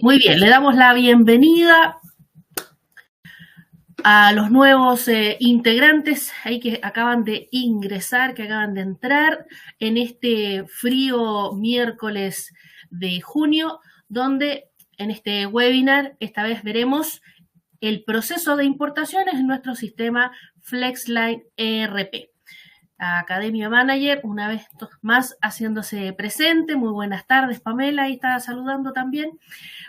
Muy bien, le damos la bienvenida a los nuevos integrantes ahí que acaban de ingresar, que acaban de entrar en este frío miércoles de junio, donde en este webinar esta vez veremos el proceso de importaciones en nuestro sistema FlexLine ERP. Academia Manager, una vez más haciéndose presente. Muy buenas tardes, Pamela, ahí está saludando también.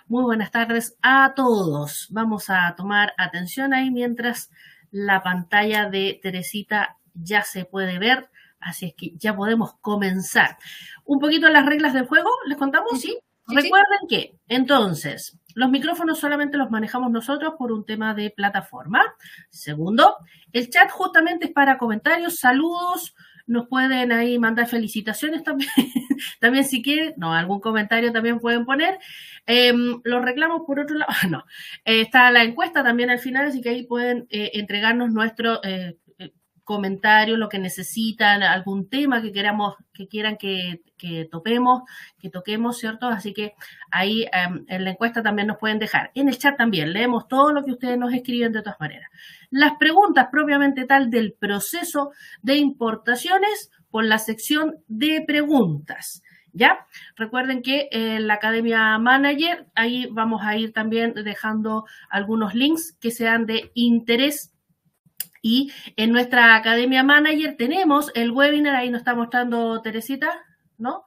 Muy buenas tardes a todos. Vamos a tomar atención ahí mientras la pantalla de Teresita ya se puede ver, así es que ya podemos comenzar. Un poquito las reglas del juego, ¿les contamos? ¿Sí? Recuerden que, entonces, los micrófonos solamente los manejamos nosotros por un tema de plataforma. Segundo, el chat justamente es para comentarios, saludos, nos pueden ahí mandar felicitaciones también, también si quieren, no, algún comentario también pueden poner. Los reclamos por otro lado, no, está la encuesta también al final, así que ahí pueden entregarnos nuestro comentario, lo que necesitan, algún tema que quieran que toquemos, ¿cierto? Así que ahí en la encuesta también nos pueden dejar. En el chat también leemos todo lo que ustedes nos escriben de todas maneras. Las preguntas propiamente tal del proceso de importaciones por la sección de preguntas. ¿Ya? Recuerden que en la Academia Manager, ahí vamos a ir también dejando algunos links que sean de interés. Y en nuestra Academia Manager tenemos el webinar, ahí nos está mostrando Teresita, ¿no?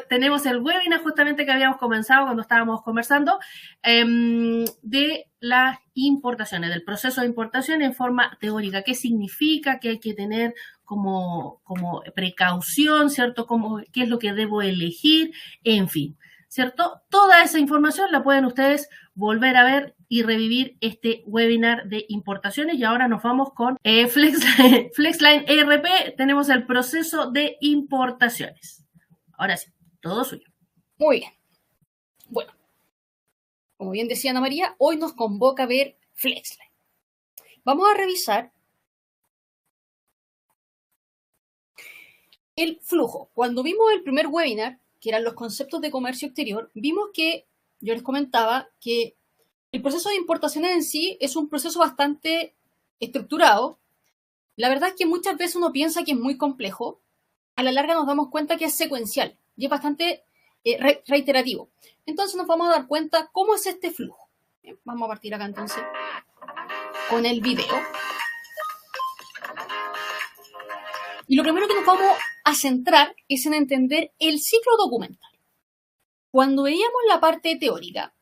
Tenemos el webinar justamente que habíamos comenzado cuando estábamos conversando de las importaciones, del proceso de importación en forma teórica. ¿Qué significa? ¿Qué hay que tener como precaución? ¿Cierto? ¿Qué es lo que debo elegir? En fin, ¿cierto? Toda esa información la pueden ustedes volver a ver y revivir este webinar de importaciones. Y ahora nos vamos con FlexLine ERP. Tenemos el proceso de importaciones. Ahora sí, todo suyo. Muy bien. Bueno, como bien decía Ana María, hoy nos convoca a ver FlexLine. Vamos a revisar el flujo. Cuando vimos el primer webinar, que eran los conceptos de comercio exterior, vimos que, yo les comentaba, que el proceso de importaciones en sí es un proceso bastante estructurado. La verdad es que muchas veces uno piensa que es muy complejo. A la larga nos damos cuenta que es secuencial y es bastante reiterativo. Entonces nos vamos a dar cuenta cómo es este flujo. Bien, vamos a partir acá entonces con el video. Y lo primero que nos vamos a centrar es en entender el ciclo documental. Cuando veíamos la parte teórica,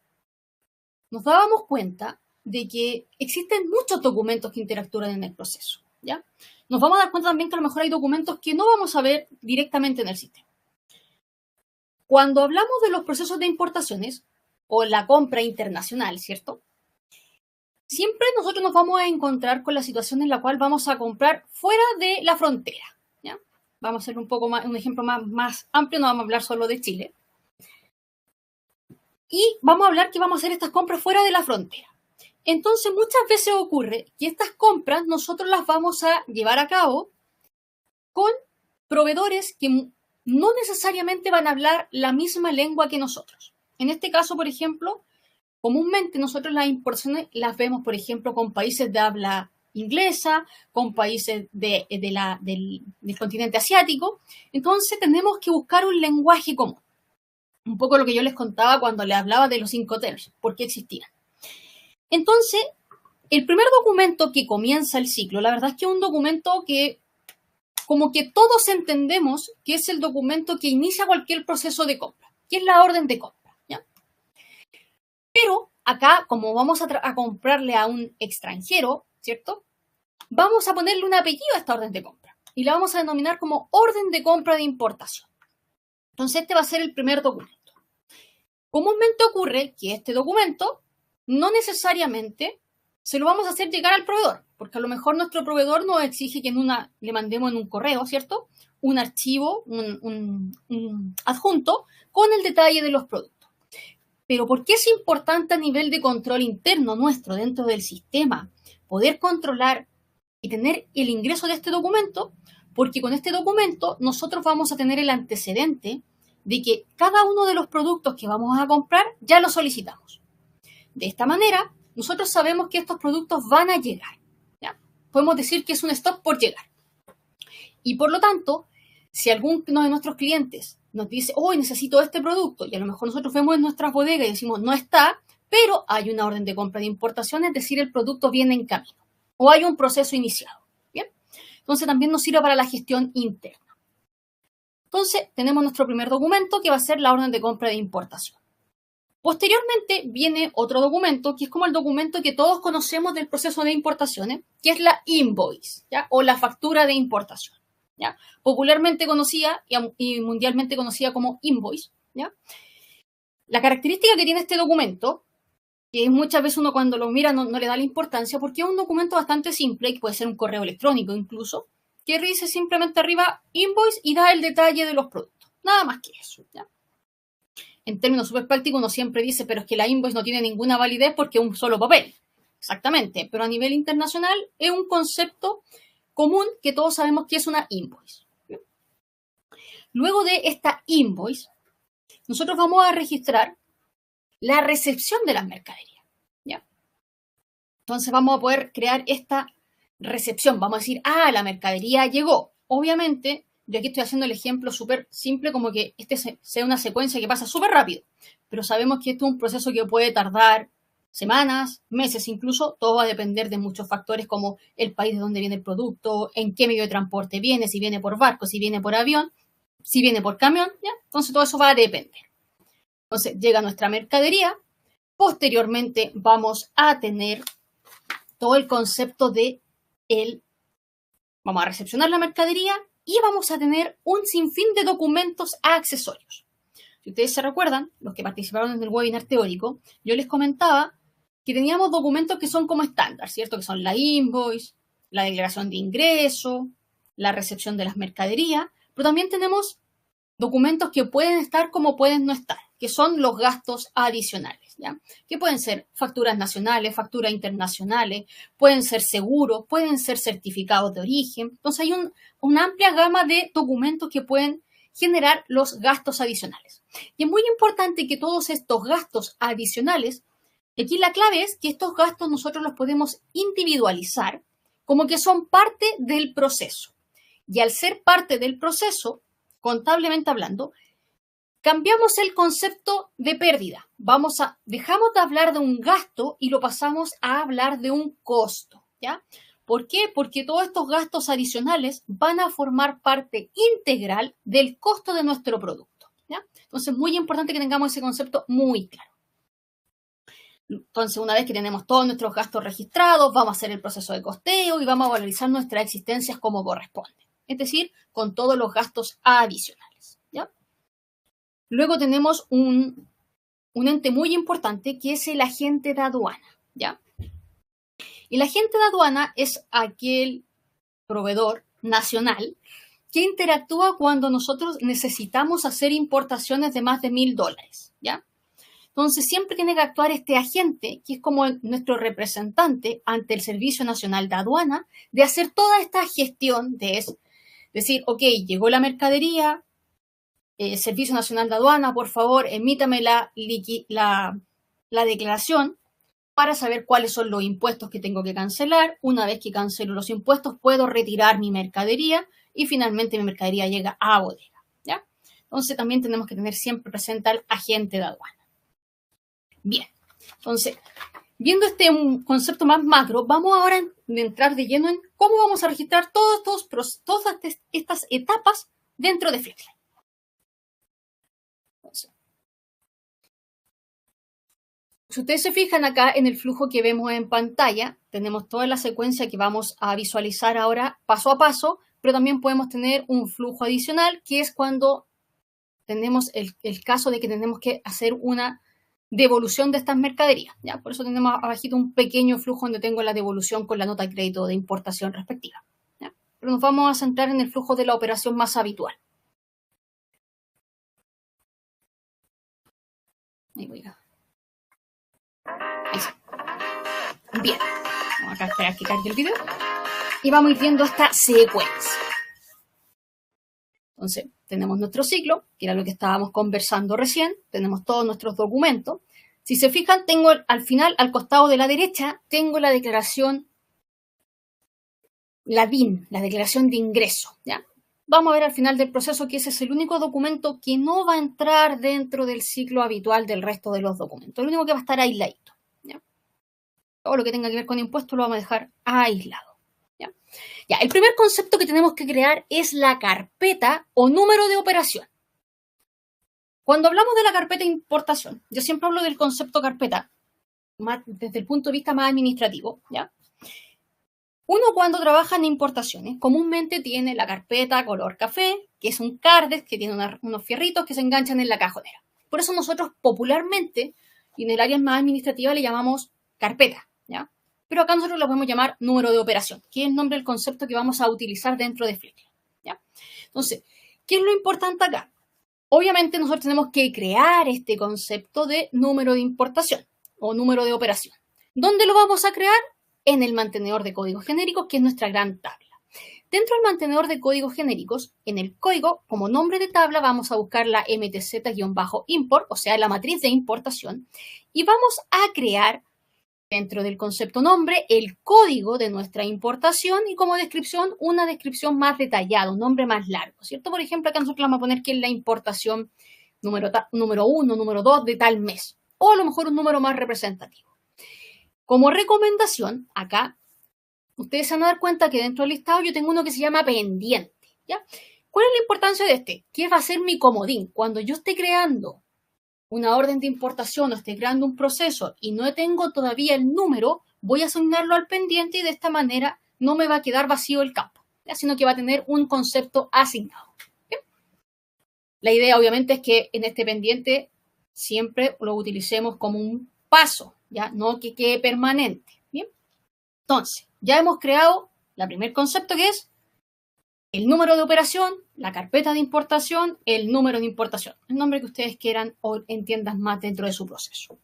nos dábamos cuenta de que existen muchos documentos que interactúan en el proceso, ¿ya? Nos vamos a dar cuenta también que a lo mejor hay documentos que no vamos a ver directamente en el sistema. Cuando hablamos de los procesos de importaciones o la compra internacional, ¿cierto? Siempre nosotros nos vamos a encontrar con la situación en la cual vamos a comprar fuera de la frontera, ¿ya? Vamos a hacer un ejemplo más amplio, no vamos a hablar solo de Chile. Y vamos a hablar que vamos a hacer estas compras fuera de la frontera. Entonces, muchas veces ocurre que estas compras nosotros las vamos a llevar a cabo con proveedores que no necesariamente van a hablar la misma lengua que nosotros. En este caso, por ejemplo, comúnmente nosotros las importaciones las vemos, por ejemplo, con países de habla inglesa, con países del continente asiático. Entonces, tenemos que buscar un lenguaje común. Un poco lo que yo les contaba cuando les hablaba de los Incoterms, por qué existían. Entonces, el primer documento que comienza el ciclo, la verdad es que es un documento que como que todos entendemos que es el documento que inicia cualquier proceso de compra, que es la orden de compra, ¿ya? Pero acá, como vamos a comprarle a un extranjero, ¿cierto? Vamos a ponerle un apellido a esta orden de compra y la vamos a denominar como orden de compra de importación. Entonces, este va a ser el primer documento. Comúnmente ocurre que este documento no necesariamente se lo vamos a hacer llegar al proveedor, porque a lo mejor nuestro proveedor nos exige que le mandemos en un correo, ¿cierto? Un archivo, un adjunto con el detalle de los productos. Pero ¿por qué es importante a nivel de control interno nuestro dentro del sistema poder controlar y tener el ingreso de este documento? Porque con este documento nosotros vamos a tener el antecedente de que cada uno de los productos que vamos a comprar ya los solicitamos. De esta manera, nosotros sabemos que estos productos van a llegar, ¿ya? Podemos decir que es un stock por llegar. Y por lo tanto, si alguno de nuestros clientes nos dice, hoy necesito este producto, y a lo mejor nosotros vemos en nuestras bodegas y decimos, no está, pero hay una orden de compra de importación, es decir, el producto viene en camino, o hay un proceso iniciado, ¿bien? Entonces también nos sirve para la gestión interna. Entonces, tenemos nuestro primer documento que va a ser la orden de compra de importación. Posteriormente viene otro documento que es como el documento que todos conocemos del proceso de importaciones, que es la invoice, ¿ya? O la factura de importación, ¿ya? Popularmente conocida y mundialmente conocida como invoice, ¿ya? La característica que tiene este documento, que muchas veces uno cuando lo mira no le da la importancia, porque es un documento bastante simple, que puede ser un correo electrónico incluso, que dice simplemente arriba invoice y da el detalle de los productos. Nada más que eso, ¿ya? En términos súper prácticos uno siempre dice, pero es que la invoice no tiene ninguna validez porque es un solo papel. Exactamente, pero a nivel internacional es un concepto común que todos sabemos que es una invoice. ¿Bien? Luego de esta invoice, nosotros vamos a registrar la recepción de las mercaderías, ¿ya? Entonces vamos a poder crear esta recepción. Vamos a decir, la mercadería llegó. Obviamente, yo aquí estoy haciendo el ejemplo súper simple, como que sea una secuencia que pasa súper rápido. Pero sabemos que esto es un proceso que puede tardar semanas, meses incluso. Todo va a depender de muchos factores como el país de donde viene el producto, en qué medio de transporte viene, si viene por barco, si viene por avión, si viene por camión, ¿ya? Entonces todo eso va a depender. Entonces llega nuestra mercadería. Posteriormente vamos a tener todo el concepto de vamos a recepcionar la mercadería y vamos a tener un sinfín de documentos accesorios. Si ustedes se recuerdan, los que participaron en el webinar teórico, yo les comentaba que teníamos documentos que son como estándar, ¿cierto? Que son la invoice, la declaración de ingreso, la recepción de las mercaderías, pero también tenemos documentos que pueden estar como pueden no estar, que son los gastos adicionales, ¿ya? Que pueden ser facturas nacionales, facturas internacionales, pueden ser seguros, pueden ser certificados de origen. Entonces hay una amplia gama de documentos que pueden generar los gastos adicionales. Y es muy importante que todos estos gastos adicionales, aquí la clave es que estos gastos nosotros los podemos individualizar como que son parte del proceso. Y al ser parte del proceso, contablemente hablando, cambiamos el concepto de pérdida. Dejamos de hablar de un gasto y lo pasamos a hablar de un costo, ¿ya? ¿Por qué? Porque todos estos gastos adicionales van a formar parte integral del costo de nuestro producto, ¿ya? Entonces, es muy importante que tengamos ese concepto muy claro. Entonces, una vez que tenemos todos nuestros gastos registrados, vamos a hacer el proceso de costeo y vamos a valorizar nuestras existencias como corresponde. Es decir, con todos los gastos adicionales, ¿ya? Luego tenemos un ente muy importante que es el agente de aduana, ¿ya? Y el agente de aduana es aquel proveedor nacional que interactúa cuando nosotros necesitamos hacer importaciones de más de $1,000, ¿ya? Entonces, siempre tiene que actuar este agente, que es como nuestro representante ante el Servicio Nacional de Aduana, de hacer toda esta gestión de decir, ok, llegó la mercadería, Servicio Nacional de Aduana, por favor, emítame la declaración para saber cuáles son los impuestos que tengo que cancelar. Una vez que cancelo los impuestos, puedo retirar mi mercadería y finalmente mi mercadería llega a bodega, ¿ya? Entonces, también tenemos que tener siempre presente al agente de aduana. Bien, entonces, viendo un concepto más macro, vamos ahora a entrar de lleno en cómo vamos a registrar todas estas etapas dentro de Flexline. Entonces, si ustedes se fijan acá en el flujo que vemos en pantalla, tenemos toda la secuencia que vamos a visualizar ahora paso a paso, pero también podemos tener un flujo adicional, que es cuando tenemos el caso de que tenemos que hacer una devolución de estas mercaderías, ¿ya? Por eso tenemos abajito un pequeño flujo donde tengo la devolución con la nota de crédito de importación respectiva, ¿ya? Pero nos vamos a centrar en el flujo de la operación más habitual. Ahí voy a... Ahí sí. Bien, vamos acá a esperar que cargue el video y vamos a ir viendo esta secuencia. Entonces, tenemos nuestro ciclo, que era lo que estábamos conversando recién, tenemos todos nuestros documentos. Si se fijan, tengo al final, al costado de la derecha, tengo la declaración, la DIN, la declaración de ingreso, ¿ya? Vamos a ver al final del proceso que ese es el único documento que no va a entrar dentro del ciclo habitual del resto de los documentos. El único que va a estar aisladito, ¿ya? Todo lo que tenga que ver con impuestos lo vamos a dejar aislado. Ya, el primer concepto que tenemos que crear es la carpeta o número de operación. Cuando hablamos de la carpeta de importación, yo siempre hablo del concepto carpeta desde el punto de vista más administrativo, ¿ya? Uno cuando trabaja en importaciones comúnmente tiene la carpeta color café, que es un cardet que tiene unos fierritos que se enganchan en la cajonera. Por eso nosotros popularmente, y en el área más administrativa le llamamos carpeta, ¿ya? Pero acá nosotros lo podemos llamar número de operación, que es el nombre del concepto que vamos a utilizar dentro de Flex, ¿ya? Entonces, ¿qué es lo importante acá? Obviamente nosotros tenemos que crear este concepto de número de importación o número de operación. ¿Dónde lo vamos a crear? En el mantenedor de códigos genéricos, que es nuestra gran tabla. Dentro del mantenedor de códigos genéricos, en el código, como nombre de tabla, vamos a buscar la MTZ-import, o sea, la matriz de importación, y vamos a crear dentro del concepto nombre, el código de nuestra importación y como descripción, una descripción más detallada, un nombre más largo, ¿cierto? Por ejemplo, acá nosotros vamos a poner que es la importación número 1, número 2 de tal mes, o a lo mejor un número más representativo. Como recomendación, acá, ustedes se van a dar cuenta que dentro del listado yo tengo uno que se llama pendiente, ¿ya? ¿Cuál es la importancia de este? ¿Qué va a ser mi comodín? Cuando yo esté creando una orden de importación o esté creando un proceso y no tengo todavía el número, voy a asignarlo al pendiente y de esta manera no me va a quedar vacío el campo, ¿ya? Sino que va a tener un concepto asignado. ¿Bien? La idea obviamente es que en este pendiente siempre lo utilicemos como un paso, ¿ya? No que quede permanente. ¿Bien? Entonces, ya hemos creado el primer concepto que es el número de operación, la carpeta de importación, el número de importación, el nombre que ustedes quieran o entiendan más dentro de su proceso.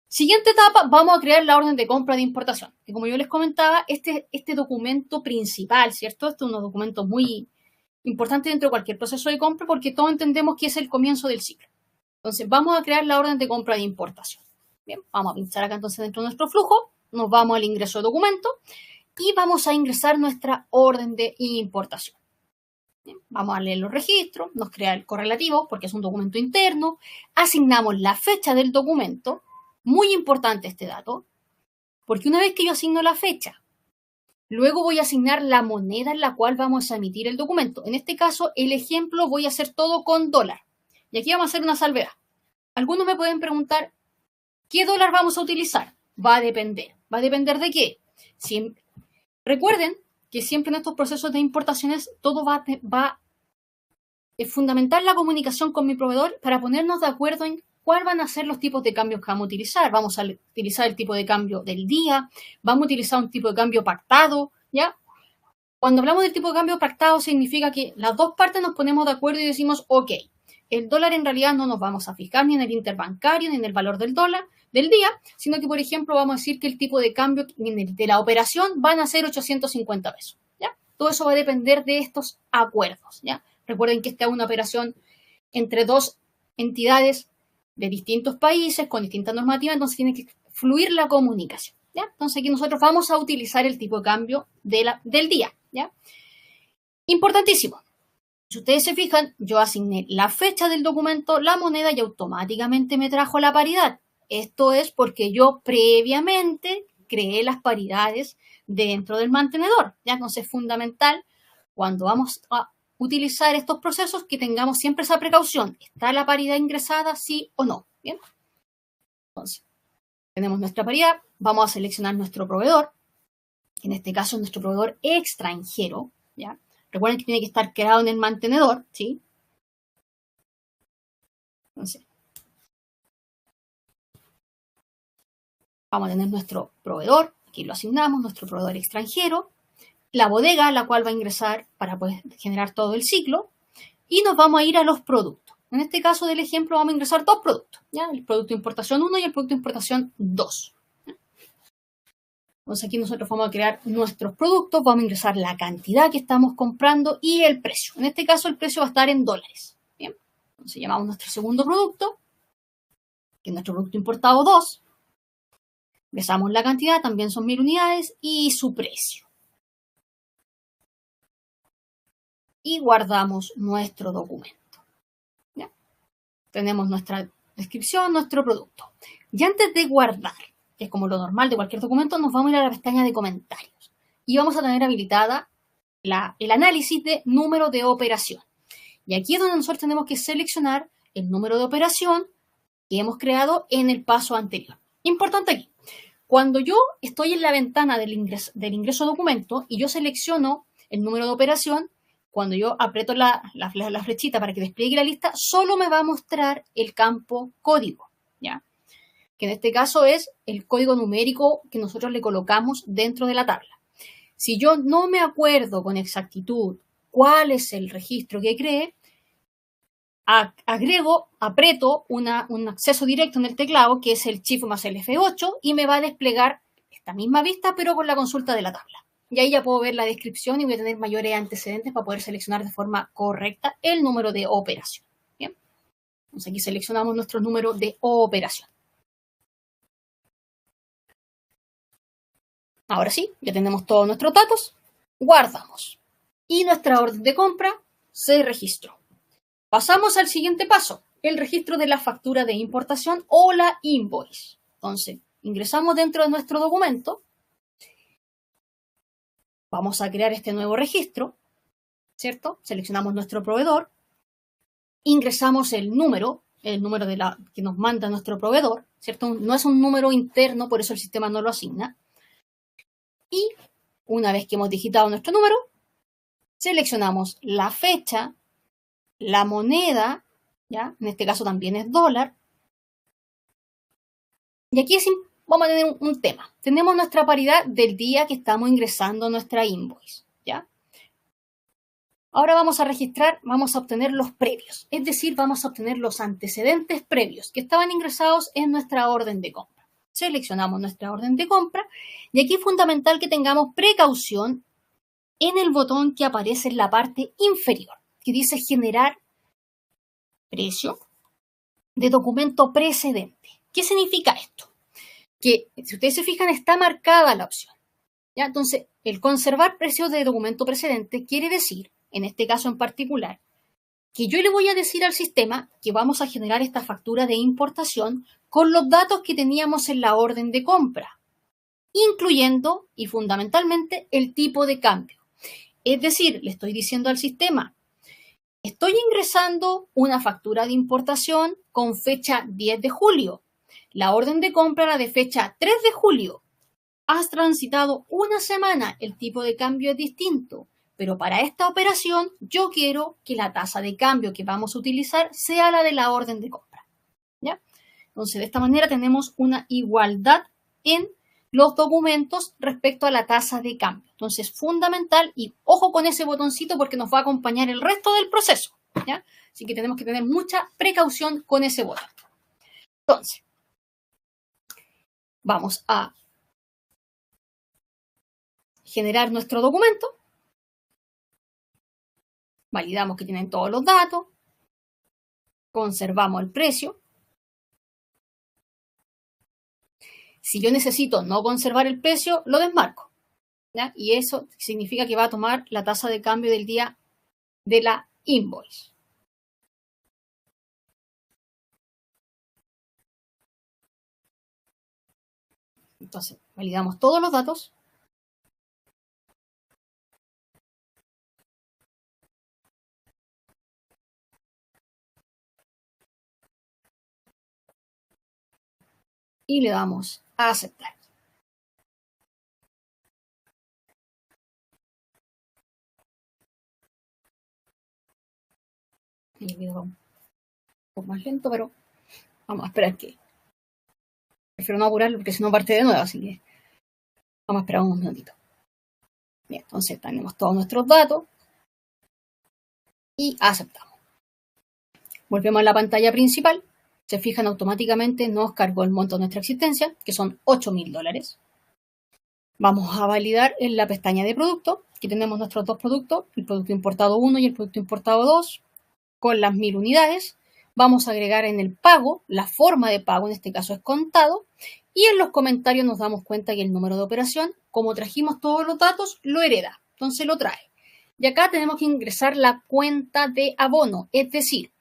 Siguiente etapa, vamos a crear la orden de compra de importación, que como yo les comentaba, este documento principal, ¿cierto? Este es un documento muy importante dentro de cualquier proceso de compra porque todos entendemos que es el comienzo del ciclo. Entonces, vamos a crear la orden de compra de importación. Bien, vamos a pinchar acá entonces dentro de nuestro flujo, nos vamos al ingreso de documento, y vamos a ingresar nuestra orden de importación. Bien, vamos a leer los registros, nos crea el correlativo porque es un documento interno, asignamos la fecha del documento, muy importante este dato, porque una vez que yo asigno la fecha, luego voy a asignar la moneda en la cual vamos a emitir el documento. En este caso, el ejemplo voy a hacer todo con dólar. Y aquí vamos a hacer una salvedad. Algunos me pueden preguntar, ¿qué dólar vamos a utilizar? Va a depender. ¿Va a depender de qué? Recuerden que siempre en estos procesos de importaciones todo es fundamental la comunicación con mi proveedor para ponernos de acuerdo en cuáles van a ser los tipos de cambios que vamos a utilizar. Vamos a utilizar el tipo de cambio del día, vamos a utilizar un tipo de cambio pactado, ¿ya? Cuando hablamos del tipo de cambio pactado significa que las dos partes nos ponemos de acuerdo y decimos, ok, el dólar en realidad no nos vamos a fijar ni en el interbancario ni en el valor del dólar del día, sino que, por ejemplo, vamos a decir que el tipo de cambio de la operación van a ser 850 pesos, ¿ya? Todo eso va a depender de estos acuerdos, ¿ya? Recuerden que esta es una operación entre dos entidades de distintos países con distintas normativas, entonces tiene que fluir la comunicación, ¿ya? Entonces aquí nosotros vamos a utilizar el tipo de cambio del día, ¿ya? Importantísimo. Si ustedes se fijan, yo asigné la fecha del documento, la moneda y automáticamente me trajo la paridad. Esto es porque yo previamente creé las paridades dentro del mantenedor, ¿ya? Entonces es fundamental cuando vamos a utilizar estos procesos que tengamos siempre esa precaución. ¿Está la paridad ingresada, sí o no? ¿Bien? Entonces, tenemos nuestra paridad, vamos a seleccionar nuestro proveedor, en este caso nuestro proveedor extranjero, ¿ya? Recuerden que tiene que estar creado en el mantenedor, ¿sí? Entonces, vamos a tener nuestro proveedor, aquí lo asignamos, nuestro proveedor extranjero, la bodega a la cual va a ingresar para poder generar todo el ciclo, y nos vamos a ir a los productos. En este caso del ejemplo vamos a ingresar dos productos, ¿ya? El producto de importación 1 y el producto de importación 2. Entonces aquí nosotros vamos a crear nuestros productos, vamos a ingresar la cantidad que estamos comprando y el precio. En este caso el precio va a estar en dólares. Bien, entonces llamamos nuestro segundo producto, que es nuestro producto importado 2. Ingresamos la cantidad, también son 1000 unidades, y su precio. Y guardamos nuestro documento. ¿Ya? Tenemos nuestra descripción, nuestro producto. Y antes de guardar, que es como lo normal de cualquier documento, nos vamos a ir a la pestaña de comentarios. Y vamos a tener habilitada el análisis de número de operación. Y aquí es donde nosotros tenemos que seleccionar el número de operación que hemos creado en el paso anterior. Importante aquí, cuando yo estoy en la ventana del ingreso documento y yo selecciono el número de operación, cuando yo aprieto la flechita para que despliegue la lista, solo me va a mostrar el campo código, ¿ya? Que en este caso es el código numérico que nosotros le colocamos dentro de la tabla. Si yo no me acuerdo con exactitud cuál es el registro que creé, aprieto un acceso directo en el teclado, que es el Shift más el F8, y me va a desplegar esta misma vista, pero con la consulta de la tabla. Y ahí ya puedo ver la descripción y voy a tener mayores antecedentes para poder seleccionar de forma correcta el número de operación. Bien, entonces aquí seleccionamos nuestro número de operación. Ahora sí, ya tenemos todos nuestros datos, guardamos. Y nuestra orden de compra se registró. Pasamos al siguiente paso, el registro de la factura de importación o la invoice. Entonces, ingresamos dentro de nuestro documento. Vamos a crear este nuevo registro, ¿cierto? Seleccionamos nuestro proveedor. Ingresamos el número que nos manda nuestro proveedor, ¿cierto? No es un número interno, por eso el sistema no lo asigna. Y una vez que hemos digitado nuestro número, seleccionamos la fecha, la moneda, ¿ya? En este caso también es dólar. Y aquí vamos a tener un tema. Tenemos nuestra paridad del día que estamos ingresando nuestra invoice, ¿ya? Ahora vamos a registrar, vamos a obtener los previos, es decir, vamos a obtener los antecedentes previos que estaban ingresados en nuestra orden de compra. Seleccionamos nuestra orden de compra y aquí es fundamental que tengamos precaución en el botón que aparece en la parte inferior, que dice generar precio de documento precedente. ¿Qué significa esto? Que si ustedes se fijan está marcada la opción, ¿ya? Entonces, el conservar precio de documento precedente quiere decir, en este caso en particular, que yo le voy a decir al sistema que vamos a generar esta factura de importación con los datos que teníamos en la orden de compra, incluyendo y fundamentalmente el tipo de cambio. Es decir, le estoy diciendo al sistema, estoy ingresando una factura de importación con fecha 10 de julio. La orden de compra era de fecha 3 de julio. Has transitado una semana, el tipo de cambio es distinto. Pero para esta operación yo quiero que la tasa de cambio que vamos a utilizar sea la de la orden de compra, ¿ya? Entonces, de esta manera tenemos una igualdad en los documentos respecto a la tasa de cambio. Entonces, fundamental y ojo con ese botoncito porque nos va a acompañar el resto del proceso, ¿ya? Así que tenemos que tener mucha precaución con ese botón. Entonces, vamos a generar nuestro documento. Validamos que tienen todos los datos, conservamos el precio. Si yo necesito no conservar el precio, lo desmarco, ¿ya? Y eso significa que va a tomar la tasa de cambio del día de la invoice. Entonces, validamos todos los datos. Y le damos a aceptar. Y el video va un poco más lento, pero vamos a esperar que... Prefiero no apurarlo porque si no parte de nuevo, así que vamos a esperar unos minutitos. Bien, entonces tenemos todos nuestros datos y aceptamos. Volvemos a la pantalla principal. Se fijan automáticamente, nos cargó el monto de nuestra existencia, que son $8.000. Vamos a validar en la pestaña de producto. Aquí tenemos nuestros dos productos, el producto importado 1 y el producto importado 2, con las 1000 unidades. Vamos a agregar en el pago, la forma de pago, en este caso es contado, y en los comentarios nos damos cuenta que el número de operación, como trajimos todos los datos, lo hereda, entonces lo trae. Y acá tenemos que ingresar la cuenta de abono, es decir,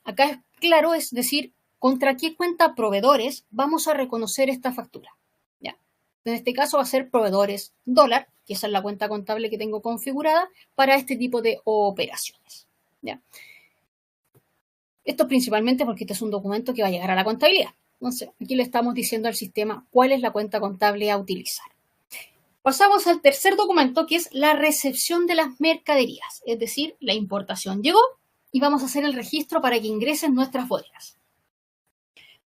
acá es claro, es decir, contra qué cuenta proveedores vamos a reconocer esta factura. ¿Ya? En este caso va a ser proveedores dólar, que esa es la cuenta contable que tengo configurada para este tipo de operaciones. ¿Ya? Esto principalmente porque este es un documento que va a llegar a la contabilidad. Entonces, aquí le estamos diciendo al sistema cuál es la cuenta contable a utilizar. Pasamos al tercer documento, que es la recepción de las mercaderías, es decir, la importación llegó y vamos a hacer el registro para que ingresen nuestras bodegas.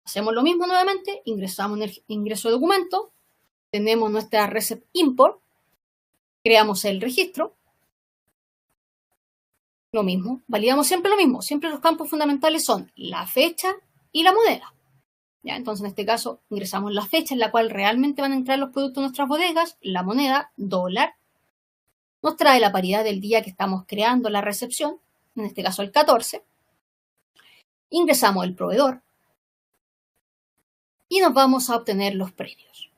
Hacemos lo mismo nuevamente, ingresamos en el ingreso de documento, tenemos nuestra Receipt Import, creamos el registro, lo mismo, validamos siempre lo mismo, siempre los campos fundamentales son la fecha y la moneda. ¿Ya? Entonces, en este caso, ingresamos la fecha en la cual realmente van a entrar los productos en nuestras bodegas, la moneda, dólar, nos trae la paridad del día que estamos creando la recepción, en este caso el 14, ingresamos el proveedor y nos vamos a obtener los precios.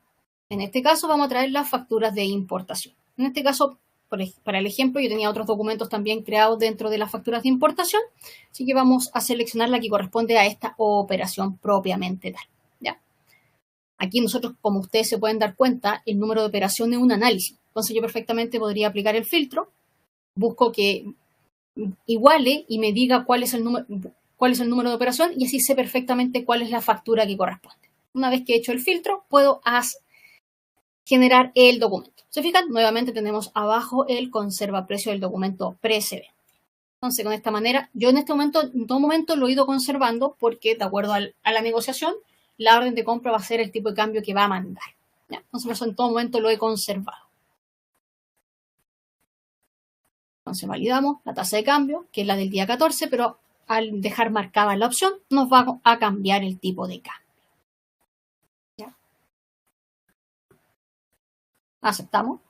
En este caso vamos a traer las facturas de importación. En este caso, para el ejemplo, yo tenía otros documentos también creados dentro de las facturas de importación, así que vamos a seleccionar la que corresponde a esta operación propiamente tal. ¿Ya? Aquí nosotros, como ustedes se pueden dar cuenta, el número de operación es un análisis. Entonces yo perfectamente podría aplicar el filtro, busco que iguale y me diga cuál es el número de operación y así sé perfectamente cuál es la factura que corresponde. Una vez que he hecho el filtro, puedo generar el documento. ¿Se fijan? Nuevamente tenemos abajo el conserva precio del documento precedente. Entonces, con esta manera, yo en todo momento lo he ido conservando porque, de acuerdo a la negociación, la orden de compra va a ser el tipo de cambio que va a mandar. ¿Ya? Entonces, por eso en todo momento lo he conservado. Entonces, validamos la tasa de cambio, que es la del día 14, pero al dejar marcada la opción, nos va a cambiar el tipo de cambio. ¿Ya? Aceptamos.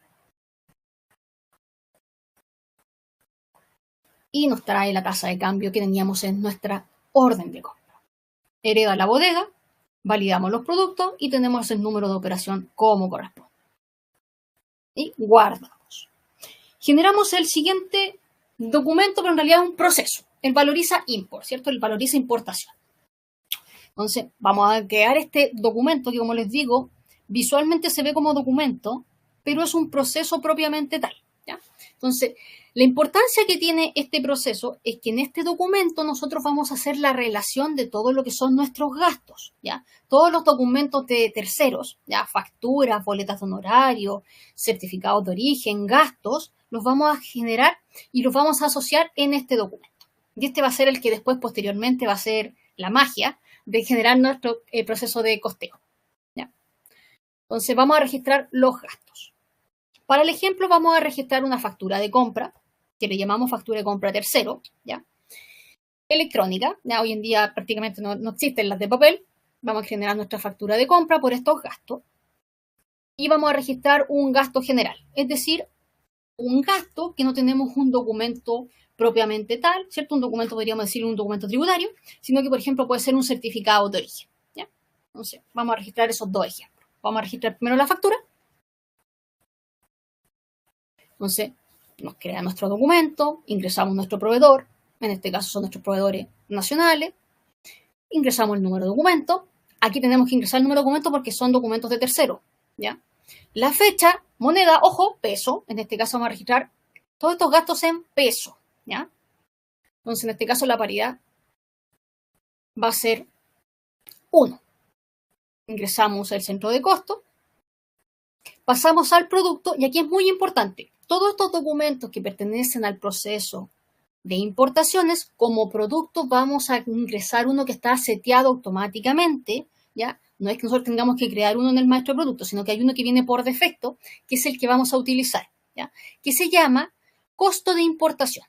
Y nos trae la tasa de cambio que teníamos en nuestra orden de compra. Hereda la bodega, validamos los productos y tenemos el número de operación como corresponde. Y guardamos. Generamos el siguiente documento, pero en realidad es un proceso. El valoriza import, ¿cierto? El valoriza importación. Entonces, vamos a crear este documento que, como les digo, visualmente se ve como documento, pero es un proceso propiamente tal. ¿Ya? Entonces, la importancia que tiene este proceso es que en este documento nosotros vamos a hacer la relación de todo lo que son nuestros gastos, ¿ya? Todos los documentos de terceros, ¿ya? Facturas, boletas de honorario, certificados de origen, gastos, los vamos a generar y los vamos a asociar en este documento. Y este va a ser el que después, posteriormente, va a ser la magia de generar nuestro proceso de costeo, ¿ya? Entonces, vamos a registrar los gastos. Para el ejemplo, vamos a registrar una factura de compra, que le llamamos factura de compra tercero, ¿ya? Electrónica, ya hoy en día prácticamente no existen las de papel. Vamos a generar nuestra factura de compra por estos gastos. Y vamos a registrar un gasto general, es decir, un gasto que no tenemos un documento propiamente tal, ¿cierto? Un documento, podríamos decir, un documento tributario, sino que, por ejemplo, puede ser un certificado de origen, ¿ya? Entonces, vamos a registrar esos dos ejemplos. Vamos a registrar primero la factura. Entonces, nos crea nuestro documento, ingresamos nuestro proveedor, en este caso son nuestros proveedores nacionales, ingresamos el número de documento, aquí tenemos que ingresar el número de documento porque son documentos de tercero, ¿ya? La fecha, moneda, ojo, peso, en este caso vamos a registrar todos estos gastos en peso, ¿ya? Entonces, en este caso la paridad va a ser 1. Ingresamos el centro de costo, pasamos al producto y aquí es muy importante. Todos estos documentos que pertenecen al proceso de importaciones, como producto vamos a ingresar uno que está seteado automáticamente, ¿ya? No es que nosotros tengamos que crear uno en el maestro de producto, sino que hay uno que viene por defecto, que es el que vamos a utilizar, ¿ya? Que se llama costo de importación.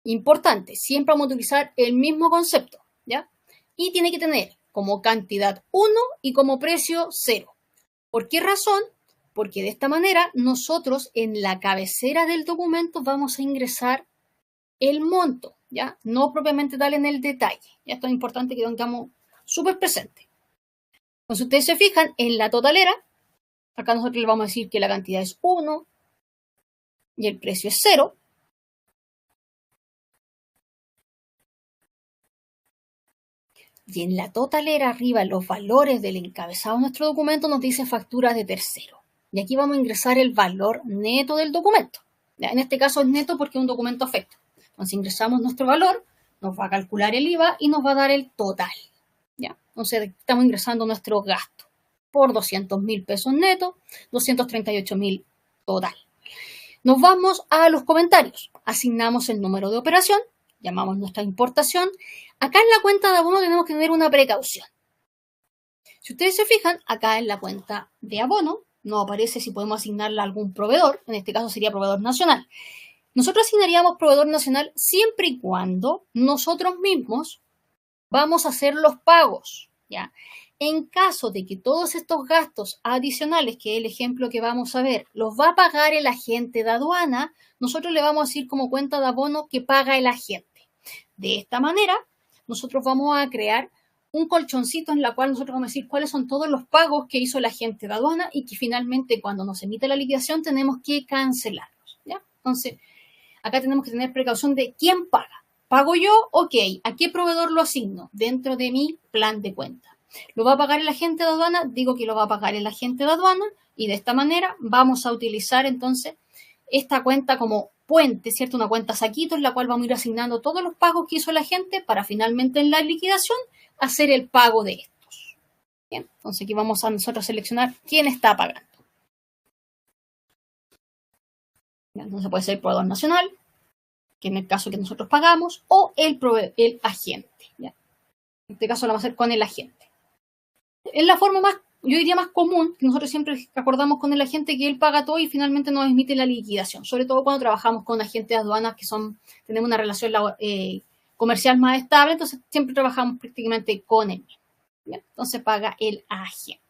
Importante, siempre vamos a utilizar el mismo concepto, ¿ya? Y tiene que tener como cantidad 1 y como precio 0. ¿Por qué razón? porque de esta manera nosotros en la cabecera del documento vamos a ingresar el monto, ¿ya? No propiamente tal en el detalle. Ya esto es importante que lo tengamos súper presente. Entonces, ustedes se fijan en la totalera, acá nosotros le vamos a decir que la cantidad es 1 y el precio es 0. Y en la totalera arriba, los valores del encabezado de nuestro documento nos dice facturas de tercero. Y aquí vamos a ingresar el valor neto del documento. ¿Ya? En este caso es neto porque es un documento afecto. Entonces ingresamos nuestro valor, nos va a calcular el IVA y nos va a dar el total. ¿Ya? Entonces estamos ingresando nuestro gasto por 200.000 pesos netos, 238.000 total. Nos vamos a los comentarios. Asignamos el número de operación, llamamos nuestra importación. Acá en la cuenta de abono tenemos que tener una precaución. Si ustedes se fijan, acá en la cuenta de abono nos aparece si podemos asignarla a algún proveedor, en este caso sería proveedor nacional. Nosotros asignaríamos proveedor nacional siempre y cuando nosotros mismos vamos a hacer los pagos, ¿ya? En caso de que todos estos gastos adicionales, que es el ejemplo que vamos a ver, los va a pagar el agente de aduana, nosotros le vamos a decir como cuenta de abono que paga el agente. De esta manera, nosotros vamos a crear un colchoncito en la cual nosotros vamos a decir cuáles son todos los pagos que hizo el agente de aduana y que finalmente cuando nos emite la liquidación tenemos que cancelarlos, ¿ya? Entonces, acá tenemos que tener precaución de quién paga. ¿Pago yo? Ok. ¿A qué proveedor lo asigno? Dentro de mi plan de cuenta. ¿Lo va a pagar el agente de aduana? Digo que lo va a pagar el agente de aduana y de esta manera vamos a utilizar entonces esta cuenta como puente, ¿cierto? Una cuenta saquito en la cual vamos a ir asignando todos los pagos que hizo el agente para finalmente en la liquidación hacer el pago de estos. Bien, entonces aquí vamos a nosotros seleccionar quién está pagando. Entonces puede ser el proveedor nacional, que en el caso que nosotros pagamos, o el agente. ¿Ya? En este caso lo vamos a hacer con el agente. Es la forma más, yo diría más común, que nosotros siempre acordamos con el agente que él paga todo y finalmente nos emite la liquidación. Sobre todo cuando trabajamos con agentes de aduanas que tenemos una relación comercial más estable, entonces siempre trabajamos prácticamente con él. ¿Ya? Entonces paga el agente.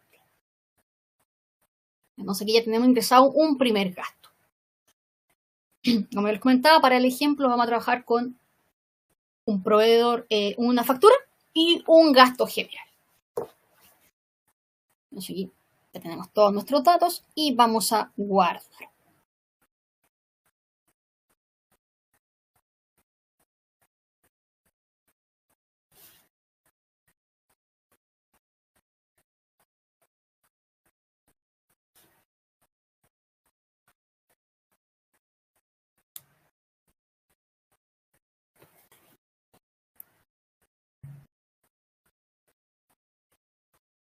Entonces aquí ya tenemos ingresado un primer gasto. Como les comentaba, para el ejemplo vamos a trabajar con un proveedor, una factura y un gasto general. Entonces aquí ya tenemos todos nuestros datos y vamos a guardar.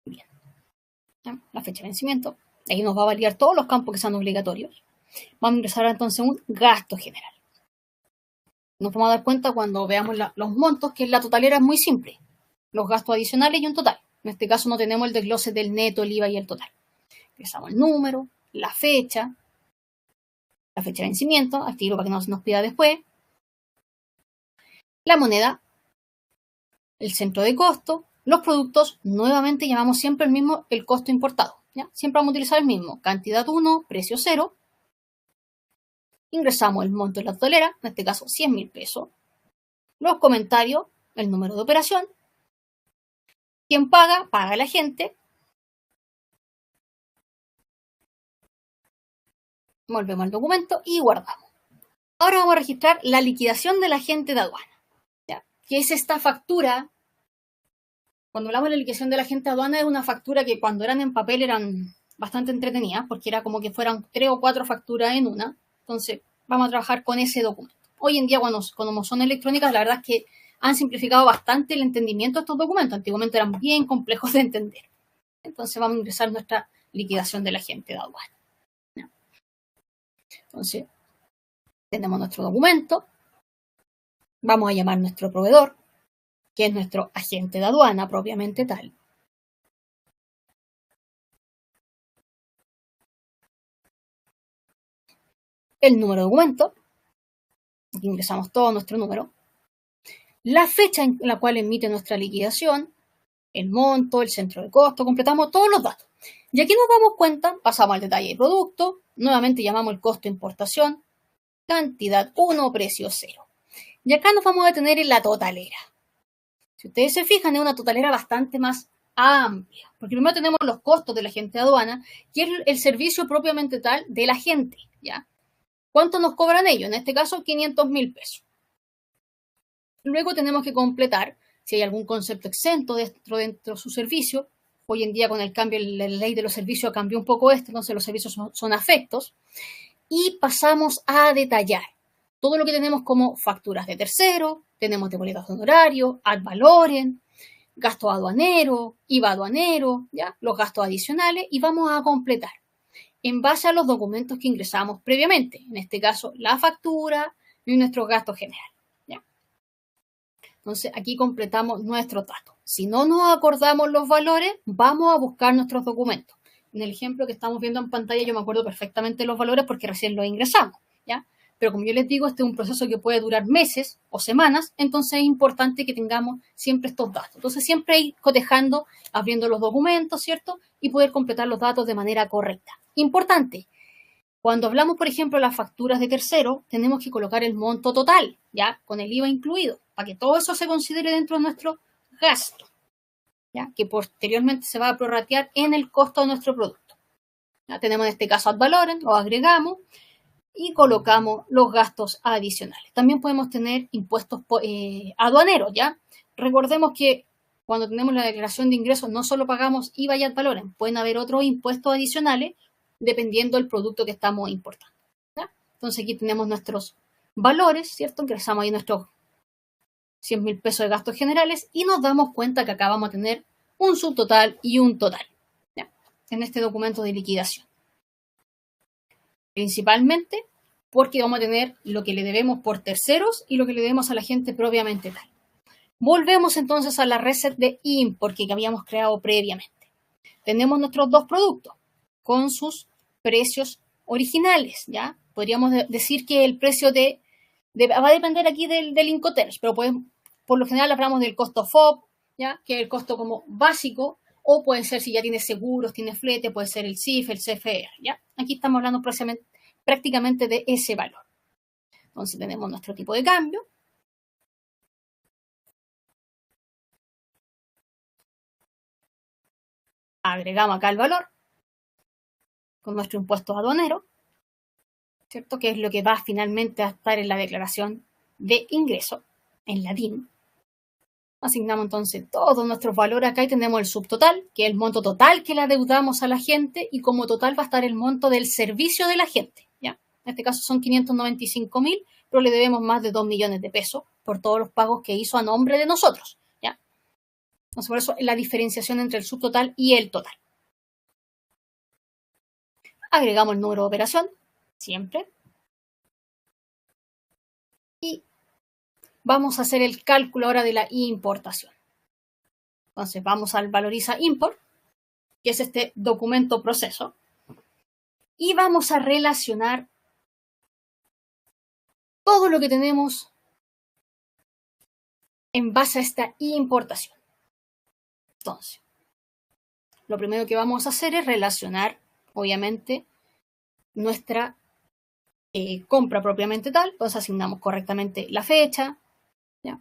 Bien. ¿Ya? La fecha de vencimiento. Ahí nos va a validar todos los campos que sean obligatorios. Vamos a ingresar entonces un gasto general. Nos vamos a dar cuenta cuando veamos los montos que la totalera es muy simple. Los gastos adicionales y un total. En este caso no tenemos el desglose del neto, el IVA y el total. Ingresamos el número, la fecha de vencimiento, activo para que no se nos pida después. La moneda, el centro de costo, los productos, nuevamente llamamos siempre el costo importado. ¿Ya? Siempre vamos a utilizar el mismo. Cantidad 1, precio 0. Ingresamos el monto de la totalera, en este caso 100.000 pesos. Los comentarios, el número de operación. ¿Quién paga? Paga el agente. Volvemos al documento y guardamos. Ahora vamos a registrar la liquidación del agente de aduana. ¿Ya? Que es esta factura. Cuando hablamos de la liquidación del agente de aduana es una factura que cuando eran en papel eran bastante entretenidas porque era como que fueran 3 o 4 facturas en una. Entonces vamos a trabajar con ese documento. Hoy en día cuando son electrónicas la verdad es que han simplificado bastante el entendimiento de estos documentos. Antiguamente eran bien complejos de entender. Entonces vamos a ingresar nuestra liquidación del agente de aduana. ¿Ya? Entonces tenemos nuestro documento. Vamos a llamar a nuestro proveedor, que es nuestro agente de aduana propiamente tal. El número de documento. Aquí ingresamos todo nuestro número. La fecha en la cual emite nuestra liquidación. El monto, el centro de costo. Completamos todos los datos. Y aquí nos damos cuenta, pasamos al detalle de producto, nuevamente llamamos el costo de importación, cantidad 1, precio 0. Y acá nos vamos a detener en la totalera. Si ustedes se fijan, es una totalera bastante más amplia, porque primero tenemos los costos del agente de aduana, que es el servicio propiamente tal del agente, ¿ya? ¿Cuánto nos cobran ellos? En este caso, 500.000 pesos. Luego tenemos que completar si hay algún concepto exento dentro de su servicio. Hoy en día, con el cambio, la ley de los servicios cambió un poco entonces los servicios son afectos. Y pasamos a detallar todo lo que tenemos como facturas de tercero, tenemos de boletos de honorario, ad valorem, gasto aduanero, IVA aduanero, ¿ya? Los gastos adicionales, y vamos a completar en base a los documentos que ingresamos previamente, en este caso la factura y nuestros gastos generales, ¿ya? Entonces aquí completamos nuestros datos. Si no nos acordamos los valores, vamos a buscar nuestros documentos. En el ejemplo que estamos viendo en pantalla yo me acuerdo perfectamente de los valores porque recién los ingresamos, ¿ya? Pero como yo les digo, este es un proceso que puede durar meses o semanas, entonces es importante que tengamos siempre estos datos. Entonces siempre ir cotejando, abriendo los documentos, ¿cierto? Y poder completar los datos de manera correcta. Importante, cuando hablamos, por ejemplo, de las facturas de tercero, tenemos que colocar el monto total, ¿ya? Con el IVA incluido, para que todo eso se considere dentro de nuestro gasto, ¿ya? Que posteriormente se va a prorratear en el costo de nuestro producto. ¿Ya? Tenemos en este caso ad valorem, lo agregamos y colocamos los gastos adicionales. También podemos tener impuestos aduaneros, ¿ya? Recordemos que cuando tenemos la declaración de ingresos no solo pagamos IVA y ad valorem, pueden haber otros impuestos adicionales dependiendo del producto que estamos importando, ¿ya? Entonces aquí tenemos nuestros valores, ¿cierto? Ingresamos ahí nuestros 100.000 pesos de gastos generales y nos damos cuenta que acá vamos a tener un subtotal y un total, ¿ya? En este documento de liquidación. Principalmente porque vamos a tener lo que le debemos por terceros y lo que le debemos a la gente propiamente tal. Volvemos entonces a la reset de import que habíamos creado previamente. Tenemos nuestros dos productos con sus precios originales, ¿ya? Podríamos decir que el precio va a depender aquí del Incoterms, pero por lo general hablamos del costo FOB, ¿ya? Que es el costo como básico, o puede ser si ya tiene seguros, tiene flete, puede ser el CIF, el CFR, ¿ya? Aquí estamos hablando prácticamente de ese valor. Entonces tenemos nuestro tipo de cambio. Agregamos acá el valor con nuestro impuesto aduanero, ¿cierto? Que es lo que va finalmente a estar en la declaración de ingreso, en la DIM. Asignamos entonces todos nuestros valores acá y tenemos el subtotal, que es el monto total que le adeudamos a la gente, y como total va a estar el monto del servicio de la gente, ¿ya? En este caso son 595.000, pero le debemos más de 2 millones de pesos por todos los pagos que hizo a nombre de nosotros, ¿ya? Entonces por eso la diferenciación entre el subtotal y el total. Agregamos el número de operación, siempre. Y vamos a hacer el cálculo ahora de la importación. Entonces vamos al valoriza import, que es este documento proceso, y vamos a relacionar todo lo que tenemos en base a esta importación. Entonces, lo primero que vamos a hacer es relacionar, obviamente, nuestra compra propiamente tal. Entonces asignamos correctamente la fecha, ¿ya?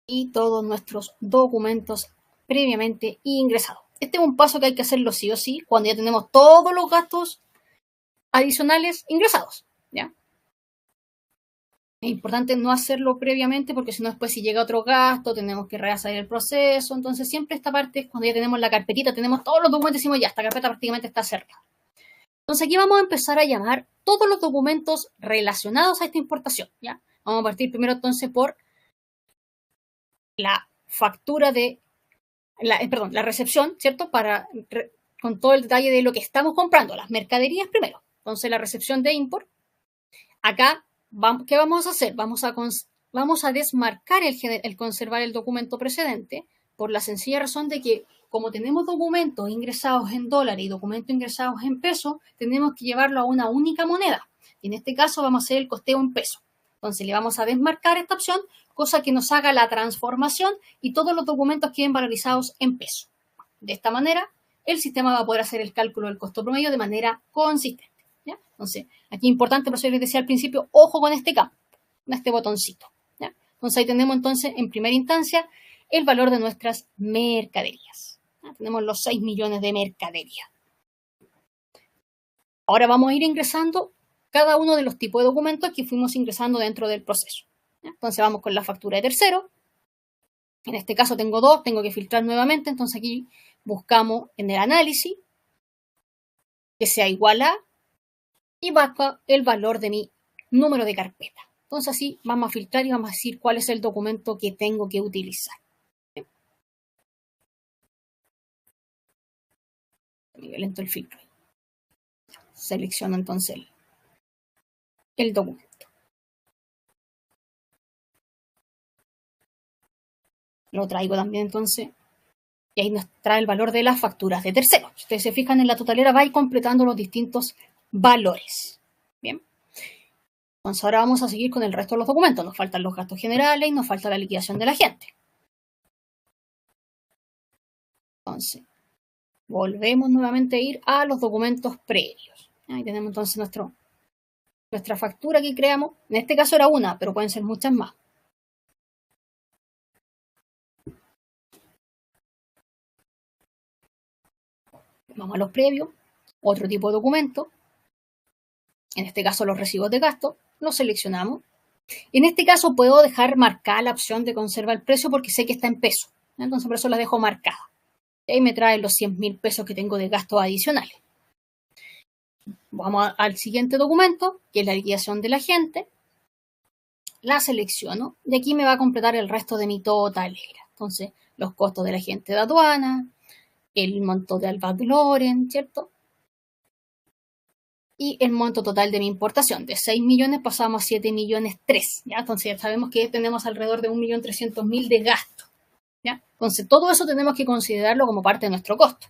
Y todos nuestros documentos previamente ingresados. Este es un paso que hay que hacerlo sí o sí cuando ya tenemos todos los gastos adicionales ingresados, ¿ya? Es importante no hacerlo previamente porque si no después si llega otro gasto tenemos que rehacer el proceso. Entonces siempre esta parte es cuando ya tenemos la carpetita, tenemos todos los documentos y decimos ya, esta carpeta prácticamente está cerrada. Entonces aquí vamos a empezar a llamar todos los documentos relacionados a esta importación, ¿ya? Vamos a partir primero entonces por la factura de, la recepción, ¿cierto? Con todo el detalle de lo que estamos comprando, las mercaderías primero. Entonces la recepción de import. Acá, ¿qué vamos a hacer? Vamos a desmarcar el conservar el documento precedente por la sencilla razón de que como tenemos documentos ingresados en dólares y documentos ingresados en pesos, tenemos que llevarlo a una única moneda. Y en este caso vamos a hacer el costeo en pesos. Entonces le vamos a desmarcar esta opción cosa que nos haga la transformación y todos los documentos queden valorizados en peso. De esta manera, el sistema va a poder hacer el cálculo del costo promedio de manera consistente. ¿Ya? Entonces, aquí es importante, por eso les decía al principio, ojo con este campo, con este botoncito. ¿Ya? Entonces, ahí tenemos entonces, en primera instancia, el valor de nuestras mercaderías. ¿Ya? Tenemos los 6 millones de mercaderías. Ahora vamos a ir ingresando cada uno de los tipos de documentos que fuimos ingresando dentro del proceso. ¿Ya? Entonces, vamos con la factura de tercero. En este caso tengo 2, tengo que filtrar nuevamente, entonces aquí buscamos en el análisis que sea igual a y bajo el valor de mi número de carpeta. Entonces así vamos a filtrar y vamos a decir cuál es el documento que tengo que utilizar. Medio lento el filtro. Selecciono entonces el documento. Lo traigo también entonces y ahí nos trae el valor de las facturas de terceros. Si ustedes se fijan en la totalera, va a ir completando los distintos valores. Bien. Entonces ahora vamos a seguir con el resto de los documentos. Nos faltan los gastos generales y nos falta la liquidación de la gente. Entonces, volvemos nuevamente a ir a los documentos previos. Ahí tenemos entonces nuestra factura que creamos. En este caso era una, pero pueden ser muchas más. Vamos a los previos, otro tipo de documento, en este caso los recibos de gasto, los seleccionamos. En este caso puedo dejar marcada la opción de conservar el precio porque sé que está en peso, entonces por eso la dejo marcada. Y ahí me trae los 100.000 pesos que tengo de gastos adicionales. Vamos al siguiente documento, que es la liquidación de la gente. La selecciono y aquí me va a completar el resto de mi totalera. Entonces, los costos de la gente de aduana, el monto de Alba Loren, ¿cierto? Y el monto total de mi importación. De 6 millones pasamos a 7 millones 3, ¿ya? Entonces ya sabemos que tenemos alrededor de 1.300.000 de gasto, ¿ya? Entonces todo eso tenemos que considerarlo como parte de nuestro costo.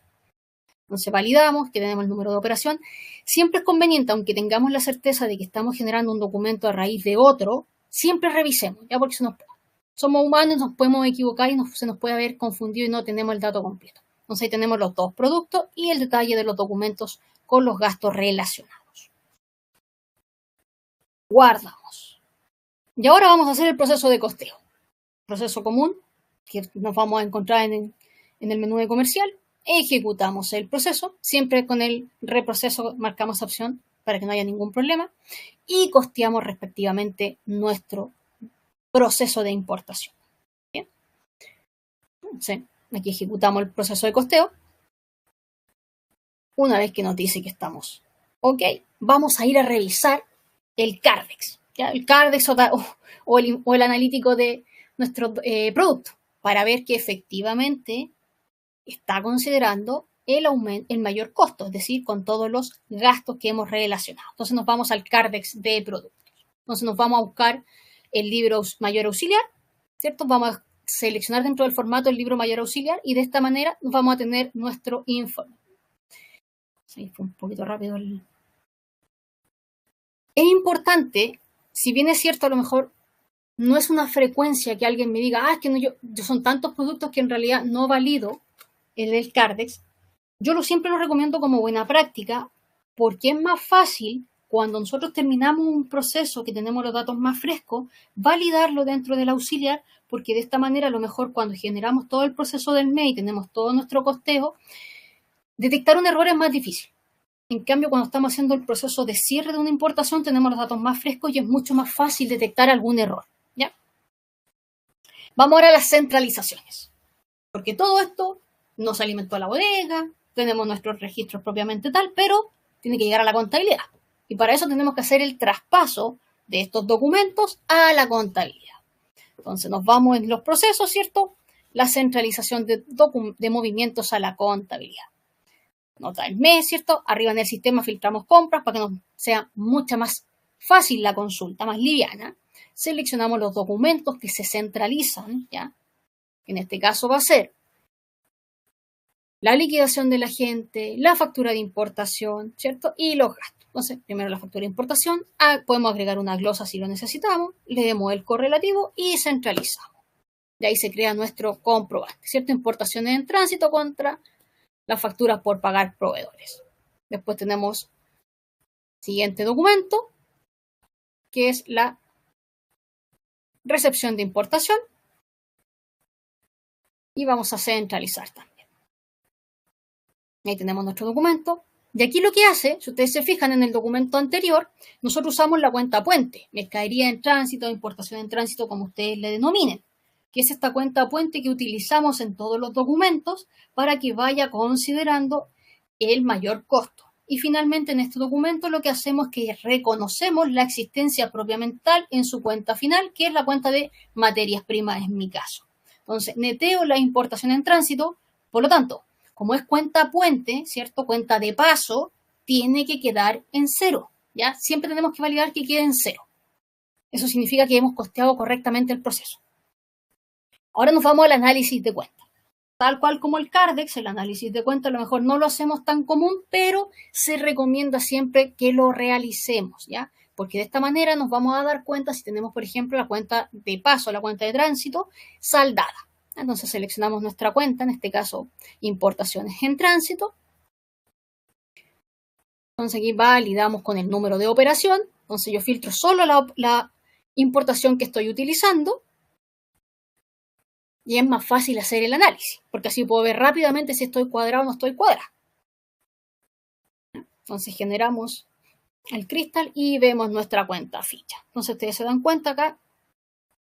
Entonces validamos que tenemos el número de operación. Siempre es conveniente, aunque tengamos la certeza de que estamos generando un documento a raíz de otro, siempre revisemos, ¿ya? Porque somos humanos, nos podemos equivocar y se nos puede haber confundido y no tenemos el dato completo. Entonces ahí tenemos los dos productos y el detalle de los documentos con los gastos relacionados. Guardamos. Y ahora vamos a hacer el proceso de costeo. Proceso común, que nos vamos a encontrar en el menú de comercial. Ejecutamos el proceso. Siempre con el reproceso marcamos opción para que no haya ningún problema. Y costeamos respectivamente nuestro proceso de importación. Bien. Entonces, aquí ejecutamos el proceso de costeo. Una vez que nos dice que estamos ok, vamos a ir a revisar el Cardex, ¿ya? El Cardex o el analítico de nuestro producto para ver que efectivamente está considerando el mayor costo, es decir, con todos los gastos que hemos relacionado. Entonces nos vamos al Cardex de productos. Entonces nos vamos a buscar el libro mayor auxiliar, ¿cierto? Vamos a seleccionar dentro del formato el libro mayor auxiliar y de esta manera nos vamos a tener nuestro informe. Ahí fue un poquito rápido. Es importante, si bien es cierto, a lo mejor no es una frecuencia que alguien me diga, es que no, yo son tantos productos que en realidad no valido el Cardex. Yo siempre lo recomiendo como buena práctica porque es más fácil cuando nosotros terminamos un proceso que tenemos los datos más frescos, validarlo dentro del auxiliar, porque de esta manera a lo mejor cuando generamos todo el proceso del mes y tenemos todo nuestro costeo, detectar un error es más difícil. En cambio, cuando estamos haciendo el proceso de cierre de una importación, tenemos los datos más frescos y es mucho más fácil detectar algún error, ¿ya? Vamos ahora a las centralizaciones. Porque todo esto nos alimentó a la bodega, tenemos nuestros registros propiamente tal, pero tiene que llegar a la contabilidad. Y para eso tenemos que hacer el traspaso de estos documentos a la contabilidad. Entonces nos vamos en los procesos, ¿cierto? La centralización de movimientos a la contabilidad. Nota del mes, ¿cierto? Arriba en el sistema filtramos compras para que nos sea mucha más fácil la consulta, más liviana. Seleccionamos los documentos que se centralizan, ¿ya? En este caso va a ser la liquidación de la gente, la factura de importación, ¿cierto? Y los gastos. Entonces, primero la factura de importación, podemos agregar una glosa si lo necesitamos, leemos el correlativo y centralizamos. De ahí se crea nuestro comprobante, ¿cierto? Importaciones en tránsito contra las facturas por pagar proveedores. Después tenemos siguiente documento, que es la recepción de importación. Y vamos a centralizar también. Ahí tenemos nuestro documento. Y aquí lo que hace, si ustedes se fijan en el documento anterior, nosotros usamos la cuenta puente, mercadería en tránsito, importación en tránsito, como ustedes le denominen, que es esta cuenta puente que utilizamos en todos los documentos para que vaya considerando el mayor costo. Y finalmente en este documento lo que hacemos es que reconocemos la existencia propiamente tal en su cuenta final, que es la cuenta de materias primas en mi caso. Entonces, neteo la importación en tránsito, por lo tanto, como es cuenta puente, ¿cierto? Cuenta de paso, tiene que quedar en cero, ¿ya? Siempre tenemos que validar que quede en cero. Eso significa que hemos costeado correctamente el proceso. Ahora nos vamos al análisis de cuenta. Tal cual como el CARDEX, el análisis de cuenta a lo mejor no lo hacemos tan común, pero se recomienda siempre que lo realicemos, ¿ya? Porque de esta manera nos vamos a dar cuenta si tenemos, por ejemplo, la cuenta de paso, la cuenta de tránsito, saldada. Entonces seleccionamos nuestra cuenta, en este caso, importaciones en tránsito. Entonces aquí validamos con el número de operación. Entonces yo filtro solo la importación que estoy utilizando. Y es más fácil hacer el análisis, porque así puedo ver rápidamente si estoy cuadrado o no estoy cuadrado. Entonces generamos el cristal y vemos nuestra cuenta ficha. Entonces ustedes se dan cuenta acá,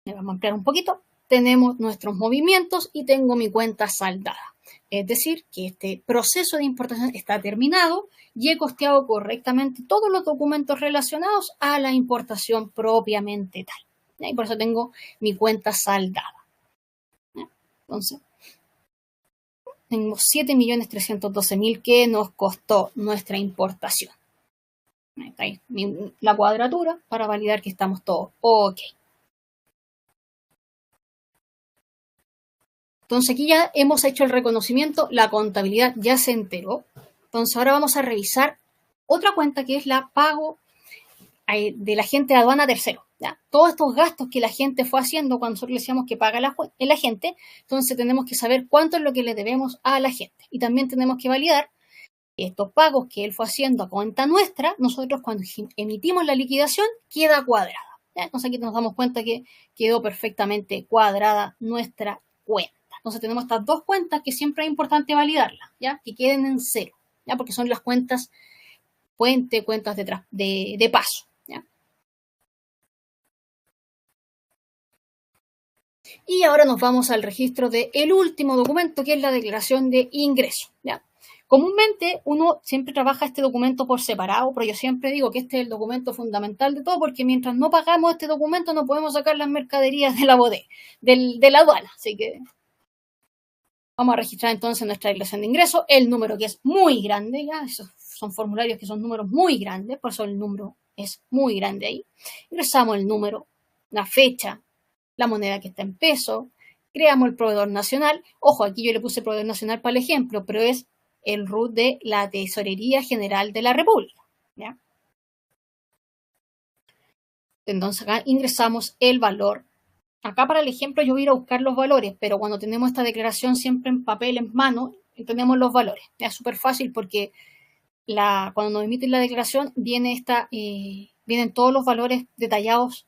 le vamos a ampliar un poquito, tenemos nuestros movimientos y tengo mi cuenta saldada. Es decir, que este proceso de importación está terminado y he costeado correctamente todos los documentos relacionados a la importación propiamente tal. Y por eso tengo mi cuenta saldada. Entonces, tengo 7.312.000 que nos costó nuestra importación. Está ahí la cuadratura para validar que estamos todos ok. Entonces aquí ya hemos hecho el reconocimiento, la contabilidad ya se enteró. Entonces ahora vamos a revisar otra cuenta que es la pago del agente de aduana tercero. ¿Ya? Todos estos gastos que la gente fue haciendo cuando nosotros le decíamos que paga el agente, entonces tenemos que saber cuánto es lo que le debemos a la gente. Y también tenemos que validar que estos pagos que él fue haciendo a cuenta nuestra, nosotros cuando emitimos la liquidación, queda cuadrada. ¿Ya? Entonces aquí nos damos cuenta que quedó perfectamente cuadrada nuestra cuenta. Entonces tenemos estas dos cuentas que siempre es importante validarlas, ¿ya? Que queden en cero, ¿ya? Porque son las cuentas puente, cuentas de paso. Y ahora nos vamos al registro del último documento, que es la declaración de ingreso, ¿ya? Comúnmente uno siempre trabaja este documento por separado, pero yo siempre digo que este es el documento fundamental de todo, porque mientras no pagamos este documento no podemos sacar las mercaderías de la bodega, de la aduana. Así que vamos a registrar entonces nuestra declaración de ingreso, el número que es muy grande, ¿ya? Esos son formularios que son números muy grandes, por eso el número es muy grande ahí. Ingresamos el número, la fecha, la moneda que está en peso, creamos el proveedor nacional. Ojo, aquí yo le puse proveedor nacional para el ejemplo, pero es el RUT de la Tesorería General de la República, ¿ya? Entonces acá ingresamos el valor. Acá para el ejemplo yo voy a ir a buscar los valores, pero cuando tenemos esta declaración siempre en papel, en mano, tenemos los valores. Es súper fácil porque cuando nos emiten la declaración vienen todos los valores detallados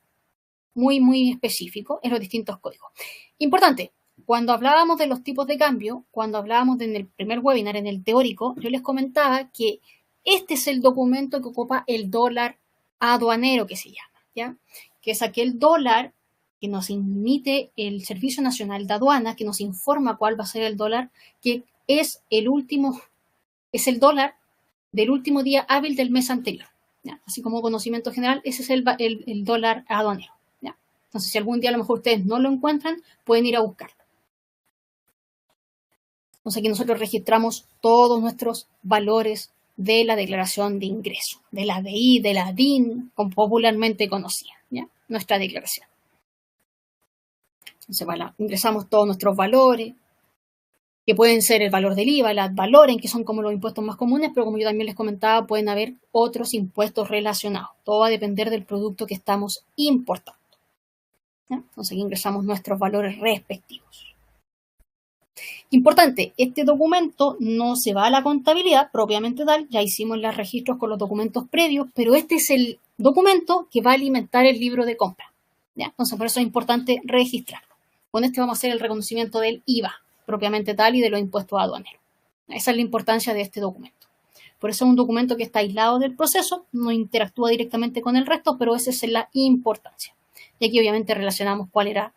muy, muy específicos en los distintos códigos. Importante, cuando hablábamos de los tipos de cambio, cuando hablábamos en el primer webinar, en el teórico, yo les comentaba que este es el documento que ocupa el dólar aduanero, que se llama, ¿ya? Que es aquel dólar que nos emite el Servicio Nacional de Aduana, que nos informa cuál va a ser el dólar, que es el dólar del último día hábil del mes anterior, ¿ya? Así como conocimiento general, ese es el dólar aduanero. Entonces, si algún día a lo mejor ustedes no lo encuentran, pueden ir a buscarlo. Entonces, aquí nosotros registramos todos nuestros valores de la declaración de ingreso, de la DI, de la DIN, como popularmente conocida, ¿ya? Nuestra declaración. Entonces, bueno, ingresamos todos nuestros valores. que pueden ser el valor del IVA, el ad valorem, que son como los impuestos más comunes, pero como yo también les comentaba, pueden haber otros impuestos relacionados. Todo va a depender del producto que estamos importando. ¿Ya? Entonces aquí ingresamos nuestros valores respectivos. Importante, este documento no se va a la contabilidad propiamente tal, ya hicimos los registros con los documentos previos, pero este es el documento que va a alimentar el libro de compra. ¿Ya? Entonces por eso es importante registrarlo. Con este vamos a hacer el reconocimiento del IVA propiamente tal y de los impuestos aduaneros. Esa es la importancia de este documento. Por eso es un documento que está aislado del proceso, no interactúa directamente con el resto, pero esa es la importancia. Y aquí obviamente relacionamos cuál era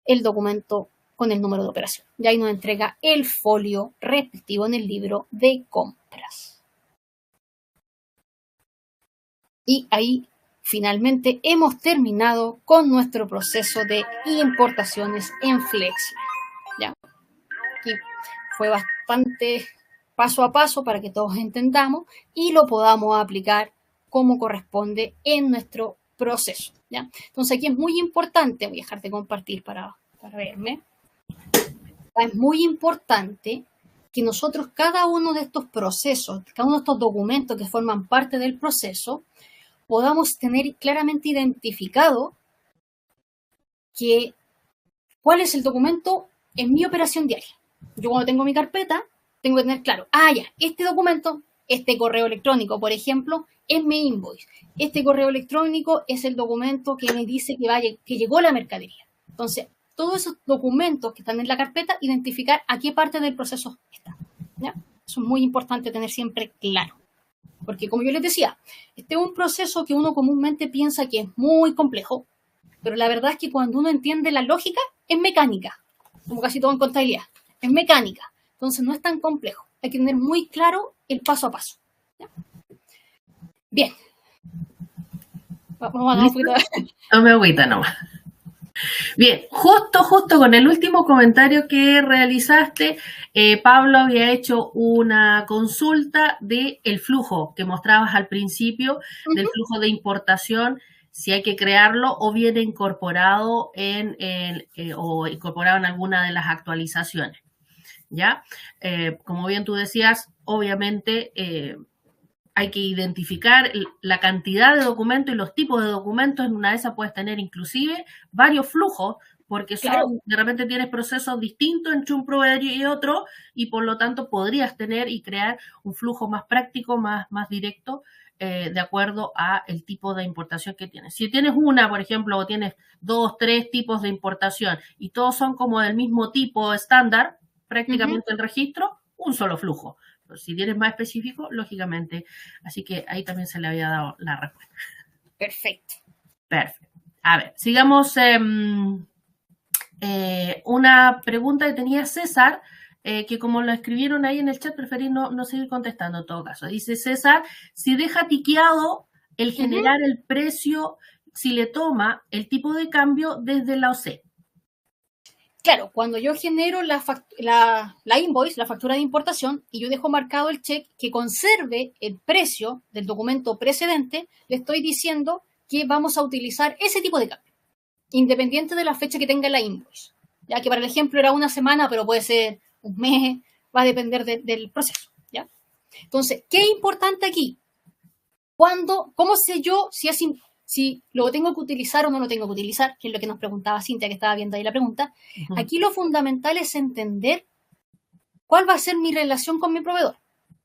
el documento con el número de operación. Y ahí nos entrega el folio respectivo en el libro de compras. Y ahí finalmente hemos terminado con nuestro proceso de importaciones en Flexline. ¿Ya? Aquí fue bastante paso a paso para que todos entendamos y lo podamos aplicar como corresponde en nuestro proceso. ¿Ya? Entonces aquí es muy importante, voy a dejar de compartir para verme, es muy importante que nosotros cada uno de estos procesos, cada uno de estos documentos que forman parte del proceso, podamos tener claramente identificado cuál es el documento en mi operación diaria. Yo cuando tengo mi carpeta, tengo que tener claro, ya, este documento, este correo electrónico, por ejemplo, es mi invoice. Este correo electrónico es el documento que me dice que llegó la mercadería. Entonces, todos esos documentos que están en la carpeta, identificar a qué parte del proceso están. ¿Ya? Eso es muy importante tener siempre claro. Porque como yo les decía, este es un proceso que uno comúnmente piensa que es muy complejo, pero la verdad es que cuando uno entiende la lógica, es mecánica, como casi todo en contabilidad, es mecánica. Entonces no es tan complejo, hay que tener muy claro el paso a paso. ¿Ya? Bien. Vamos a dar No me agüita nomás. Bien, justo con el último comentario que realizaste, Pablo había hecho una consulta del flujo que mostrabas al principio, del flujo de importación, si hay que crearlo o viene incorporado o incorporado en alguna de las actualizaciones. ¿Ya? Como bien tú decías, obviamente hay que identificar la cantidad de documentos y los tipos de documentos. En una de esas puedes tener inclusive varios flujos, porque de repente tienes procesos distintos entre un proveedor y otro, y por lo tanto podrías tener y crear un flujo más práctico, más directo, de acuerdo a el tipo de importación que tienes. Si tienes por ejemplo, o tienes 2, 3 tipos de importación y todos son como del mismo tipo estándar, prácticamente el registro, un solo flujo. Si tienes más específico, lógicamente. Así que ahí también se le había dado la respuesta. Perfecto. A ver, sigamos. Una pregunta que tenía César, que como lo escribieron ahí en el chat, preferí no seguir contestando en todo caso. Dice César, si deja tiqueado el generar el precio, si le toma el tipo de cambio desde la OC. Claro, cuando yo genero la invoice, la factura de importación, y yo dejo marcado el check que conserve el precio del documento precedente, le estoy diciendo que vamos a utilizar ese tipo de cambio, independiente de la fecha que tenga la invoice. Ya que para el ejemplo era una semana, pero puede ser un mes, va a depender del proceso. ¿Ya? Entonces, ¿qué es importante aquí? ¿Cómo sé yo si lo tengo que utilizar o no lo tengo que utilizar? Que es lo que nos preguntaba Cintia, que estaba viendo ahí la pregunta. Aquí lo fundamental es entender cuál va a ser mi relación con mi proveedor.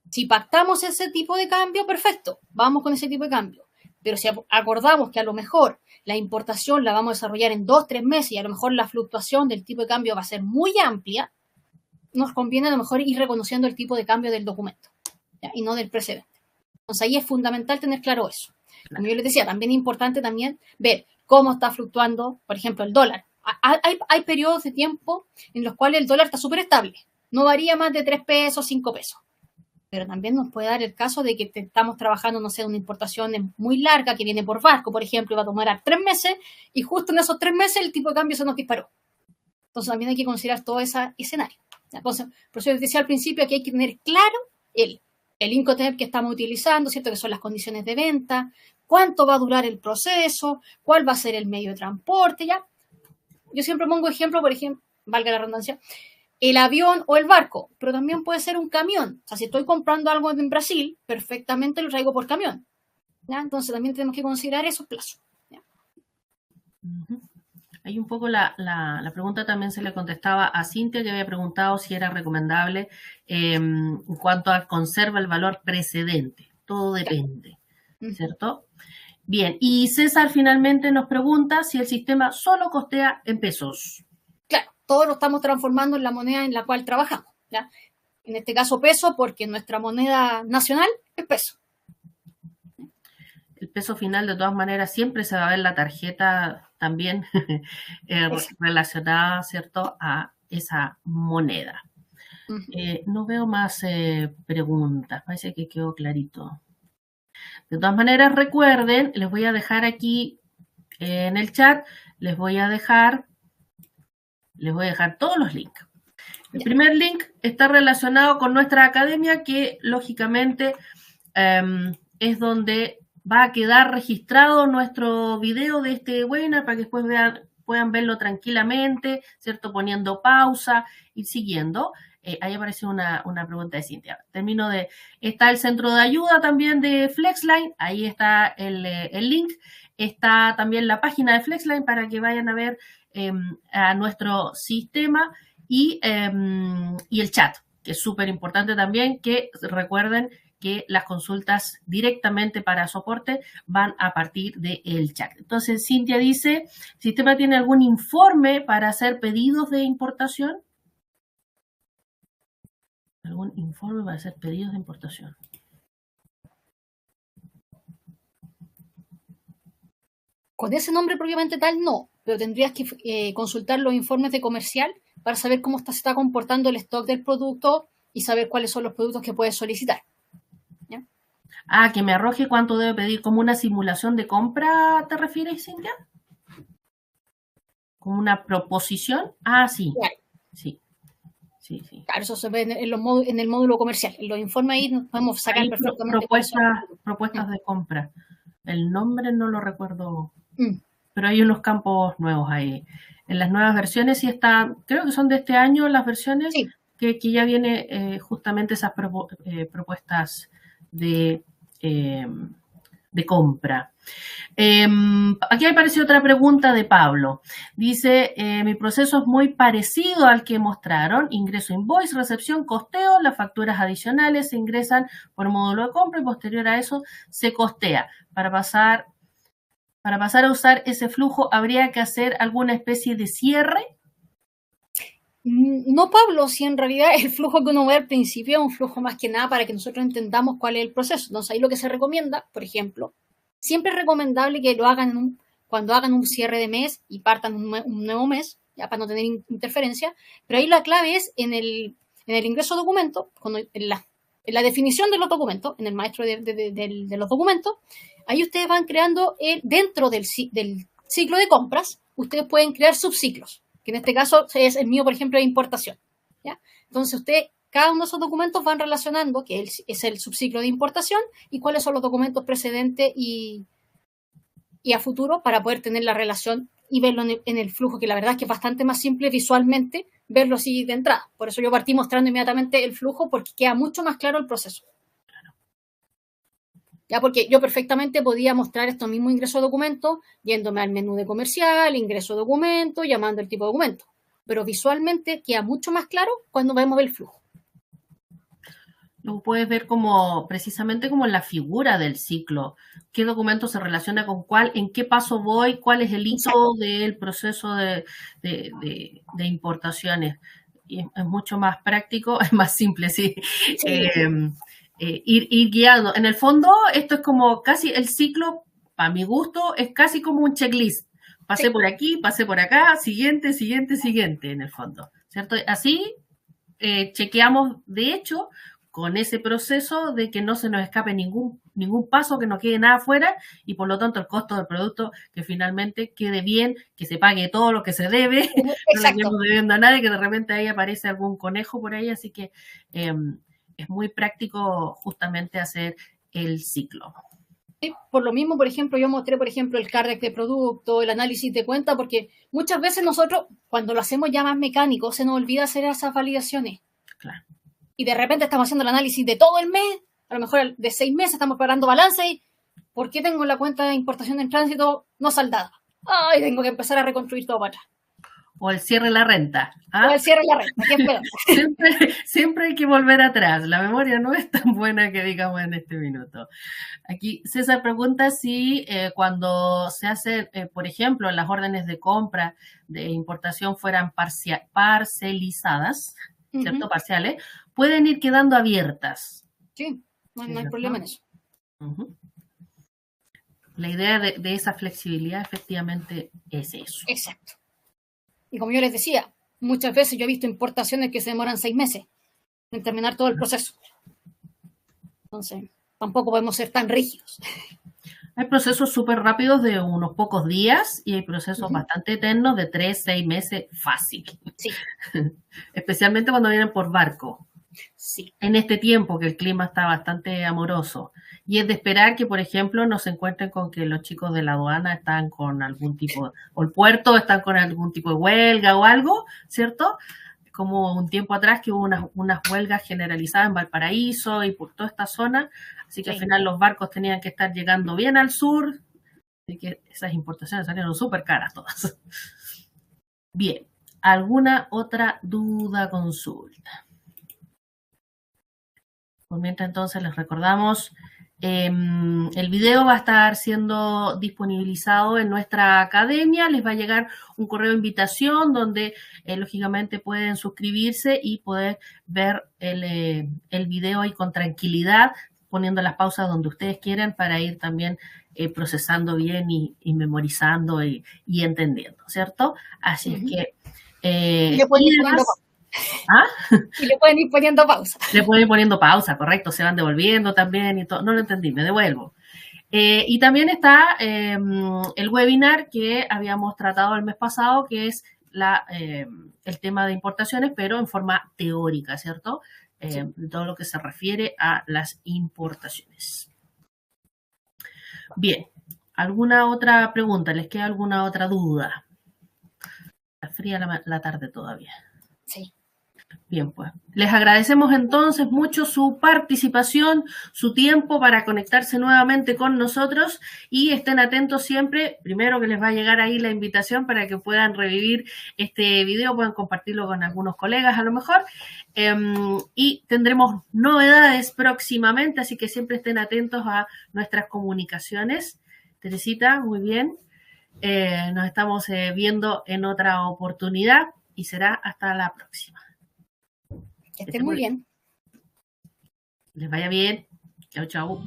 Si pactamos ese tipo de cambio, perfecto, vamos con ese tipo de cambio. Pero si acordamos que a lo mejor la importación la vamos a desarrollar en 2, 3 meses y a lo mejor la fluctuación del tipo de cambio va a ser muy amplia, nos conviene a lo mejor ir reconociendo el tipo de cambio del documento, ¿ya? Y no del precedente. Entonces ahí es fundamental tener claro eso. Como yo les decía, también es importante ver cómo está fluctuando, por ejemplo, el dólar. Hay periodos de tiempo en los cuales el dólar está súper estable. No varía más de 3 pesos, 5 pesos. Pero también nos puede dar el caso de que estamos trabajando, no sé, una importación muy larga que viene por barco, por ejemplo, y va a tomar 3 meses, y justo en esos 3 meses el tipo de cambio se nos disparó. Entonces también hay que considerar todo ese escenario. Entonces, por eso les decía al principio que hay que tener claro el Incoterm que estamos utilizando, ¿cierto? Que son las condiciones de venta, cuánto va a durar el proceso, cuál va a ser el medio de transporte, ¿ya? Yo siempre pongo ejemplo, por ejemplo, valga la redundancia, el avión o el barco, pero también puede ser un camión. O sea, si estoy comprando algo en Brasil, perfectamente lo traigo por camión. ¿Ya? Entonces también tenemos que considerar esos plazos. ¿Ya? Hay un poco la pregunta también se le contestaba a Cintia, que había preguntado si era recomendable en cuanto a conserva el valor precedente. Todo depende, ¿cierto? Bien, y César finalmente nos pregunta si el sistema solo costea en pesos. Claro, todo lo estamos transformando en la moneda en la cual trabajamos. ¿Ya? En este caso peso, porque nuestra moneda nacional es peso. El peso final, de todas maneras, siempre se va a ver la tarjeta también relacionada, ¿cierto?, a esa moneda. No veo más preguntas, parece que quedó clarito. De todas maneras, recuerden, les voy a dejar aquí en el chat, les voy a dejar todos los links. El primer link está relacionado con nuestra academia, que lógicamente es donde va a quedar registrado nuestro video de este webinar para que después puedan verlo tranquilamente, ¿cierto? Poniendo pausa y siguiendo. Ahí apareció una pregunta de Cintia. Está el centro de ayuda también de Flexline, ahí está el link. Está también la página de Flexline para que vayan a ver a nuestro sistema y el chat, que es súper importante también, que recuerden que las consultas directamente para soporte van a partir del chat. Entonces, Cintia dice, ¿el sistema tiene algún informe para hacer pedidos de importación? ¿Algún informe para hacer pedidos de importación? Con ese nombre propiamente tal, no, pero tendrías que consultar los informes de comercial para saber cómo se está comportando el stock del producto y saber cuáles son los productos que puedes solicitar. ¿Ya? Ah, que me arroje cuánto debe pedir, como una simulación de compra, ¿te refieres, Cintia? ¿Como una proposición? Ah, sí. Claro. Sí. Claro, eso se ve en el módulo comercial. En los informes ahí nos podemos sacar perfectamente propuestas de compra. El nombre no lo recuerdo, pero hay unos campos nuevos ahí. En las nuevas versiones sí está, creo que son de este año las versiones, sí, que ya viene justamente esas propuestas de compra. Aquí apareció otra pregunta de Pablo. Dice, mi proceso es muy parecido al que mostraron. Ingreso invoice, recepción, costeo. Las facturas adicionales se ingresan por módulo de compra y posterior a eso se costea. Para pasar a usar ese flujo, ¿habría que hacer alguna especie de cierre? No, Pablo, si en realidad el flujo que uno ve al principio es un flujo más que nada para que nosotros entendamos cuál es el proceso. Entonces ahí lo que se recomienda, por ejemplo, siempre es recomendable que lo hagan cuando hagan un cierre de mes y partan un nuevo mes, ya para no tener interferencia, pero ahí la clave es en el ingreso documento, en la definición de los documentos, en el maestro de los documentos, ahí ustedes van creando dentro del ciclo de compras, ustedes pueden crear subciclos, que en este caso es el mío, por ejemplo, de importación. ¿Ya? Entonces cada uno de esos documentos van relacionando que es el subciclo de importación y cuáles son los documentos precedentes y a futuro para poder tener la relación y verlo en el flujo, que la verdad es que es bastante más simple visualmente verlo así de entrada. Por eso yo partí mostrando inmediatamente el flujo porque queda mucho más claro el proceso. Ya, porque yo perfectamente podía mostrar estos mismos ingresos de documentos yéndome al menú de comercial, ingreso de documento, llamando el tipo de documento. Pero visualmente queda mucho más claro cuando vemos el flujo. Lo puedes ver precisamente como en la figura del ciclo. ¿Qué documento se relaciona con cuál? ¿En qué paso voy? ¿Cuál es el hito del proceso de importaciones? Y es mucho más práctico, es más simple, sí. Ir guiando. En el fondo, esto es como casi el ciclo, para mi gusto, es casi como un checklist. Pasé por aquí, pasé por acá, siguiente, en el fondo. ¿Cierto? Así chequeamos, de hecho, con ese proceso de que no se nos escape ningún paso, que no quede nada afuera y por lo tanto el costo del producto que finalmente quede bien, que se pague todo lo que se debe, no le estamos debiendo a nadie, que de repente ahí aparece algún conejo por ahí, así que es muy práctico justamente hacer el ciclo. Sí, por lo mismo, por ejemplo, yo mostré, por ejemplo, el cardex de producto, el análisis de cuenta, porque muchas veces nosotros, cuando lo hacemos ya más mecánico, se nos olvida hacer esas validaciones. Claro. Y de repente estamos haciendo el análisis de todo el mes, a lo mejor de 6 meses estamos preparando balance y ¿por qué tengo la cuenta de importación en tránsito no saldada? Ay, tengo que empezar a reconstruir todo para atrás. O el cierre de la renta. O el cierre de la renta, ¿qué esperamos? Siempre hay que volver atrás. La memoria no es tan buena que digamos en este minuto. Aquí César pregunta si cuando se hacen, por ejemplo, las órdenes de compra de importación fueran parcelizadas, ¿cierto? Parciales, pueden ir quedando abiertas. Sí, no hay problema en eso. La idea de esa flexibilidad efectivamente es eso. Exacto. Y como yo les decía, muchas veces yo he visto importaciones que se demoran 6 meses en terminar todo el proceso. Entonces, tampoco podemos ser tan rígidos. Hay procesos súper rápidos de unos pocos días y hay procesos bastante eternos de 3, 6 meses fácil. Sí. Especialmente cuando vienen por barco. Sí. En este tiempo que el clima está bastante amoroso. Y es de esperar que, por ejemplo, no se encuentren con que los chicos de la aduana están con algún tipo, o el puerto están con algún tipo de huelga o algo, ¿cierto? Como un tiempo atrás que hubo unas huelgas generalizadas en Valparaíso y por toda esta zona. Así que al final los barcos tenían que estar llegando bien al sur. Así que esas importaciones salieron súper caras todas. Bien. ¿Alguna otra duda, consulta? Por mientras entonces les recordamos, el video va a estar siendo disponibilizado en nuestra academia, les va a llegar un correo de invitación donde lógicamente pueden suscribirse y poder ver el video ahí con tranquilidad, poniendo las pausas donde ustedes quieran para ir también procesando bien y memorizando y entendiendo, ¿cierto? Así es que... y además, y le pueden ir poniendo pausa. Le pueden ir poniendo pausa, correcto, se van devolviendo también y todo. No lo entendí, me devuelvo. Y también está el webinar que habíamos tratado el mes pasado, que es el tema de importaciones, pero en forma teórica, ¿cierto? Todo lo que se refiere a las importaciones. Bien, ¿alguna otra pregunta? ¿Les queda alguna otra duda? Está fría la tarde todavía. Sí. Bien, pues les agradecemos entonces mucho su participación, su tiempo para conectarse nuevamente con nosotros y estén atentos siempre, primero que les va a llegar ahí la invitación para que puedan revivir este video, puedan compartirlo con algunos colegas a lo mejor y tendremos novedades próximamente, así que siempre estén atentos a nuestras comunicaciones. Teresita, muy bien, nos estamos viendo en otra oportunidad y será hasta la próxima. Que estén muy bien. Les vaya bien. Chao, chao.